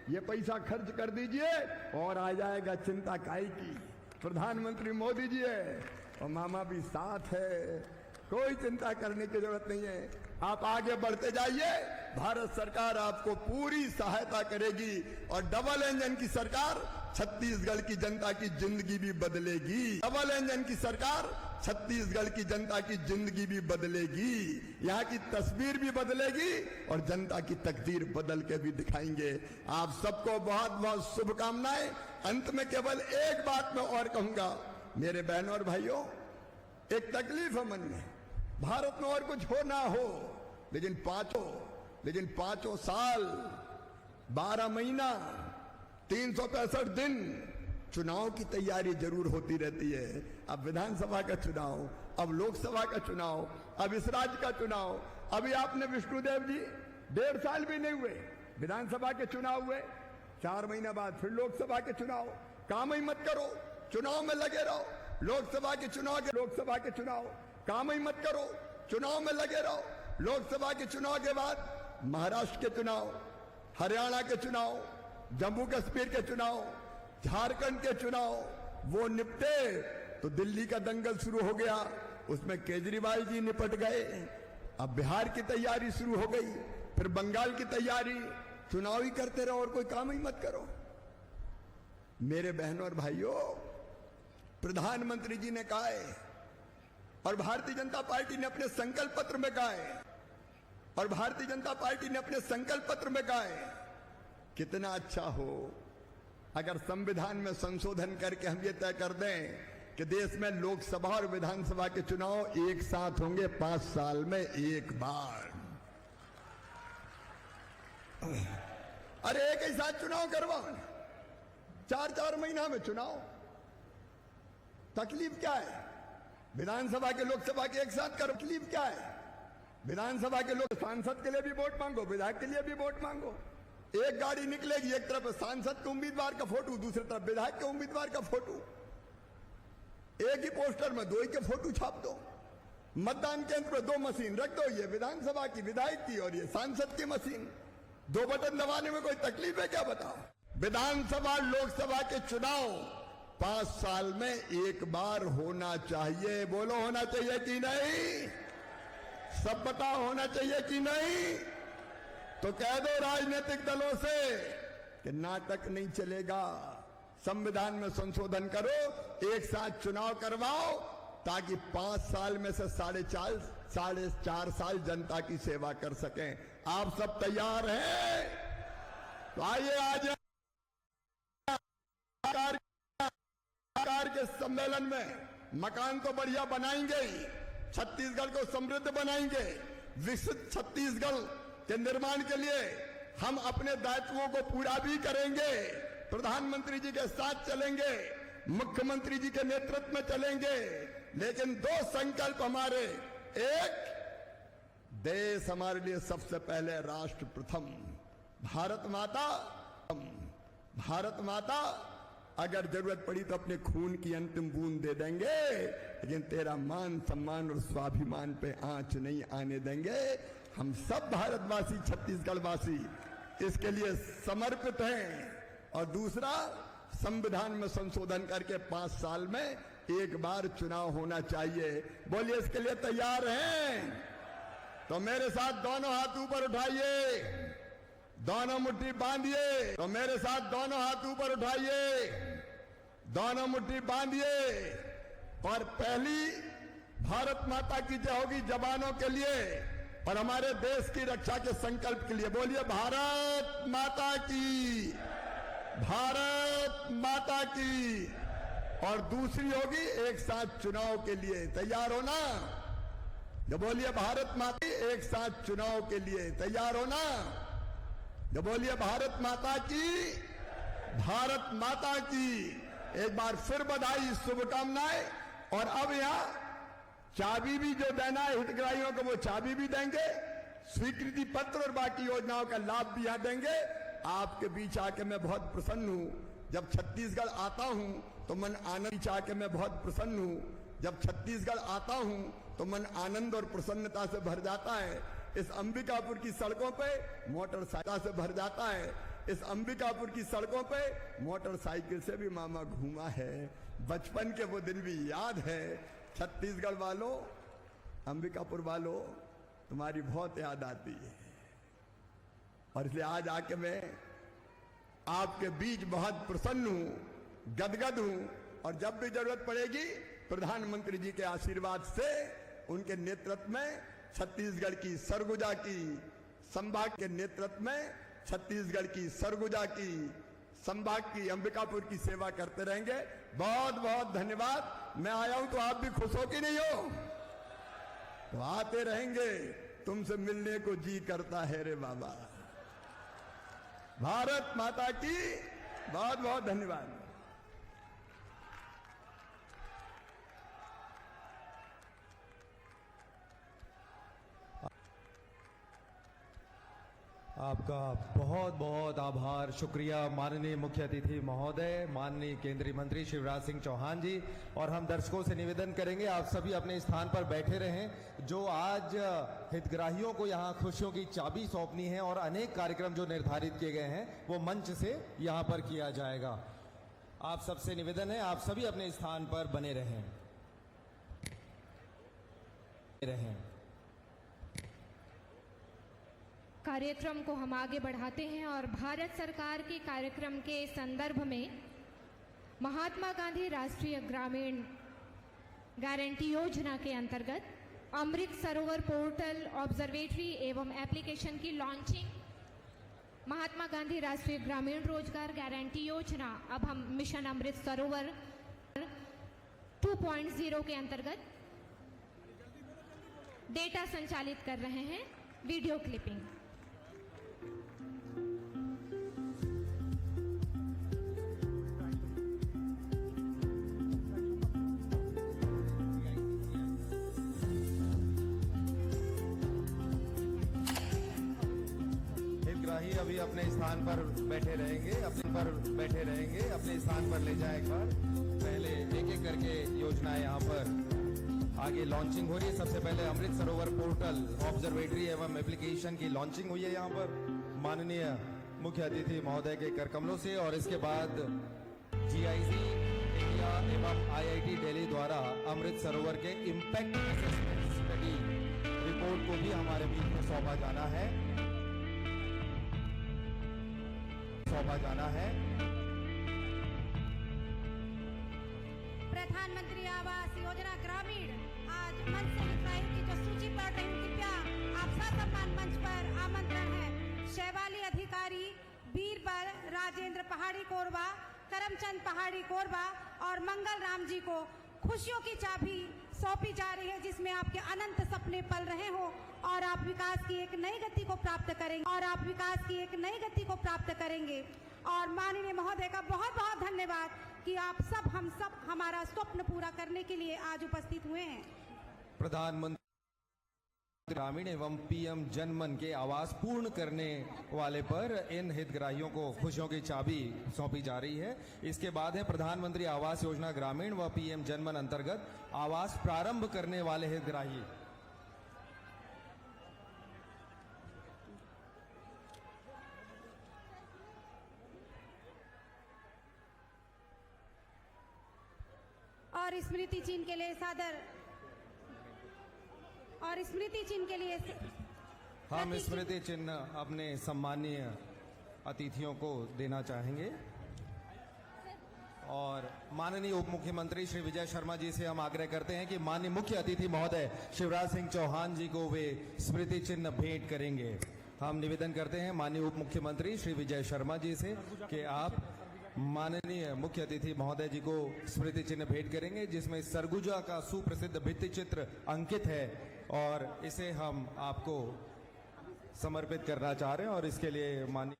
ये पैसा खर्च कर दीजिए और आ जाएगा, चिंता काहे की। प्रधानमंत्री मोदी जी है और मामा भी साथ है, कोई चिंता करने की जरूरत नहीं है। आप आगे बढ़ते जाइए, भारत सरकार आपको पूरी सहायता करेगी और डबल इंजन की सरकार छत्तीसगढ़ की जनता की जिंदगी भी बदलेगी। डबल इंजन की सरकार छत्तीसगढ़ की जनता की जिंदगी भी बदलेगी, यहाँ की तस्वीर भी बदलेगी और जनता की तकदीर बदल के भी दिखाएंगे। आप सबको बहुत बहुत शुभकामनाएं। अंत में केवल एक बात मैं और कहूंगा, मेरे बहनों और भाइयों, एक तकलीफ है मन में, भारत में और कुछ हो ना हो, लेकिन पांचों साल 12 महीना 365 दिन चुनाव की तैयारी जरूर होती रहती है। अब विधानसभा का चुनाव, अब लोकसभा का चुनाव, अब इस राज्य का चुनाव। अभी आपने विष्णुदेव जी 1.5 साल भी नहीं हुए, विधानसभा के चुनाव हुए, 4 महीने बाद फिर लोकसभा के चुनाव। काम ही मत करो, चुनाव में लगे रहो। लोकसभा के चुनाव काम ही मत करो, चुनाव में लगे रहो। लोकसभा के चुनाव के बाद महाराष्ट्र के चुनाव, हरियाणा के चुनाव, जम्मू कश्मीर के चुनाव, झारखंड के चुनाव, वो निपटे तो दिल्ली का दंगल शुरू हो गया, उसमें केजरीवाल जी निपट गए। अब बिहार की तैयारी शुरू हो गई, फिर बंगाल की तैयारी। चुनाव ही करते रहो और कोई काम ही मत करो। मेरे बहनों और भाइयों, प्रधानमंत्री जी ने कहा है और भारतीय जनता पार्टी ने अपने संकल्प पत्र में कहा है, कितना अच्छा हो अगर संविधान में संशोधन करके हम ये तय कर दें कि देश में लोकसभा और विधानसभा के चुनाव एक साथ होंगे 5 साल में एक बार। अरे एक ही साथ चुनाव करवाओ, 4-4 महीना में चुनाव। तकलीफ क्या है? विधानसभा के लोकसभा के एक साथ करो, तकलीफ क्या है? विधानसभा के लोग सांसद के लिए भी वोट मांगो, विधायक के लिए भी वोट मांगो। एक गाड़ी निकलेगी, एक तरफ सांसद के उम्मीदवार का फोटो, दूसरी तरफ विधायक के उम्मीदवार का फोटो। एक ही पोस्टर में 2 ही के फोटो छाप दो। मतदान केंद्र पर 2 मशीन रख दो, ये विधानसभा की, विधायक की और ये सांसद की मशीन। 2 बटन दबाने में कोई तकलीफ है क्या, बताओ? विधानसभा लोकसभा के चुनाव 5 साल में एक बार होना चाहिए। बोलो होना चाहिए कि नहीं? सब बताओ होना चाहिए कि नहीं? तो कह दो राजनीतिक दलों से कि नाटक नहीं चलेगा, संविधान में संशोधन करो, एक साथ चुनाव करवाओ, ताकि 5 साल में से 4.5 साल जनता की सेवा कर सकें। आप सब तैयार हैं? तो आइए आज सरकार के सम्मेलन में मकान तो बढ़िया बनाएंगे ही, छत्तीसगढ़ को समृद्ध बनाएंगे। विकसित छत्तीसगढ़ के निर्माण के लिए हम अपने दायित्वों को पूरा भी करेंगे। प्रधानमंत्री जी के साथ चलेंगे, मुख्यमंत्री जी के नेतृत्व में चलेंगे, लेकिन 2 संकल्प हमारे। एक, देश हमारे लिए सबसे पहले राष्ट्र प्रथम। भारत माता अगर जरूरत पड़ी तो अपने खून की अंतिम बूंद दे देंगे, लेकिन तेरा मान सम्मान और स्वाभिमान पे आंच नहीं आने देंगे। हम सब भारतवासी, छत्तीसगढ़वासी इसके लिए समर्पित हैं। और दूसरा, संविधान में संशोधन करके 5 साल में एक बार चुनाव होना चाहिए। बोलिए इसके लिए तैयार हैं? तो मेरे साथ दोनों हाथ ऊपर उठाइए, दोनों मुट्ठी बांधिए। तो मेरे साथ दोनों हाथ ऊपर उठाइए, दोनों मुट्ठी बांधिए। और पहली भारत माता की जय होगी जवानों के लिए और हमारे देश की रक्षा के संकल्प के लिए। बोलिए भारत माता की, भारत माता की। और दूसरी होगी एक साथ चुनाव के लिए। तैयार हो ना? जब बोलिए भारत माता, एक साथ चुनाव के लिए तैयार हो ना? जब बोलिए भारत माता की, भारत माता की। एक बार फिर बधाई, शुभकामनाएं। और अब यहाँ चाबी भी जो देना है हितग्राहियों को, वो चाबी भी देंगे, स्वीकृति पत्र और बाकी योजनाओं का लाभ भी यहाँ देंगे। आपके बीच आके मैं बहुत प्रसन्न हूँ। जब छत्तीसगढ़ आता हूँ तो मन आनंद, आके मैं बहुत प्रसन्न हूँ। जब छत्तीसगढ़ आता हूँ तो मन आनंद और प्रसन्नता से भर जाता है। इस अंबिकापुर की सड़कों पे मोटरसाइकिल से भर जाता है। इस अंबिकापुर की सड़कों पे मोटरसाइकिल से भी मामा घूमा है। बचपन के वो दिन भी याद है। छत्तीसगढ़ वालों, अंबिकापुर वालों, तुम्हारी बहुत याद आती है। और इसलिए आज आके मैं आपके बीच बहुत प्रसन्न हूं, गदगद हूं। और जब भी जरूरत पड़ेगी प्रधानमंत्री जी के आशीर्वाद से उनके नेतृत्व में छत्तीसगढ़ की सरगुजा की संभाग के नेतृत्व में छत्तीसगढ़ की सरगुजा की संभाग की अंबिकापुर की सेवा करते रहेंगे। बहुत बहुत धन्यवाद। मैं आया हूं तो आप भी खुश हो कि नहीं हो? तो आते रहेंगे, तुमसे मिलने को जी करता है रे बाबा। भारत माता की बहुत बहुत धन्यवाद। आपका बहुत बहुत आभार, शुक्रिया माननीय मुख्य अतिथि महोदय, माननीय केंद्रीय मंत्री शिवराज सिंह चौहान जी। और हम दर्शकों से निवेदन करेंगे आप सभी अपने स्थान पर बैठे रहें। जो आज हितग्राहियों को यहाँ खुशियों की चाबी सौंपनी है और अनेक कार्यक्रम जो निर्धारित किए गए हैं वो मंच से यहाँ पर किया जाएगा। आप सबसे निवेदन है आप सभी अपने स्थान पर बने रहें। कार्यक्रम को हम आगे बढ़ाते हैं और भारत सरकार के कार्यक्रम के संदर्भ में महात्मा गांधी राष्ट्रीय ग्रामीण गारंटी योजना के अंतर्गत अमृत सरोवर पोर्टल, ऑब्जर्वेटरी एवं एप्लीकेशन की लॉन्चिंग, महात्मा गांधी राष्ट्रीय ग्रामीण रोजगार गारंटी योजना, अब हम मिशन अमृत सरोवर 2.0 के अंतर्गत डेटा संचालित कर रहे हैं। Video clipping. हितग्राही अभी अपने स्थान पर बैठे रहेंगे, अपने स्थान पर ले जाए एक बार। पहले एक एक करके योजनाएं यहाँ पर आगे लॉन्चिंग हो रही है। सबसे पहले अमृत सरोवर पोर्टल, ऑब्जर्वेटरी एवं एप्लीकेशन की लॉन्चिंग हुई है यहाँ पर माननीय मुख्य अतिथि महोदय के कर कमलों से। और इसके बाद GIZ इंडिया एवं IIT दिल्ली द्वारा अमृत सरोवर के इम्पैक्ट असेसमेंट स्टडी रिपोर्ट को भी हमारे बीच में सौंपा जाना है। प्रधानमंत्री आवास योजना ग्रामीण आज मंच से हितग्राहियों की जो सूची पढ़ रही हूँ, कृपया आप सम्मान मंच पर आमंत्रण है। शैवाली अधिकारी बीरबल राजेंद्र पहाड़ी कोरबा, करमचंद पहाड़ी कोरबा और मंगल राम जी को खुशियों की चाबी सौंपी जा रही है, जिसमें आपके अनंत सपने पल रहे हो और आप विकास की एक नई गति को प्राप्त करेंगे। और माननीय महोदय का बहुत बहुत धन्यवाद कि आप सब हम सब हमारा स्वप्न पूरा करने के लिए आज उपस्थित हुए हैं। प्रधानमंत्री ग्रामीण एवं PM जनमन के आवास पूर्ण करने वाले पर इन हितग्राहियों को खुशियों की चाबी सौंपी जा रही है। इसके बाद है प्रधानमंत्री आवास योजना ग्रामीण व PM जनमन अंतर्गत आवास प्रारंभ करने वाले हितग्राही। और स्मृति चिन्ह के लिए हम स्मृति चिन्ह अपने सम्मानीय अतिथियों को देना चाहेंगे। और माननीय उप मुख्यमंत्री श्री विजय शर्मा जी से हम आग्रह करते हैं कि माननीय मुख्य अतिथि महोदय शिवराज सिंह चौहान जी को वे स्मृति चिन्ह भेंट करेंगे। हम निवेदन करते हैं माननीय उप मुख्यमंत्री श्री विजय शर्मा जी से कि आप माननीय मुख्य अतिथि महोदय जी को स्मृति चिन्ह भेंट करेंगे, जिसमें सरगुजा का सुप्रसिद्ध भित्ति चित्र अंकित है और इसे हम आपको समर्पित करना चाह रहे हैं। और इसके लिए माननीय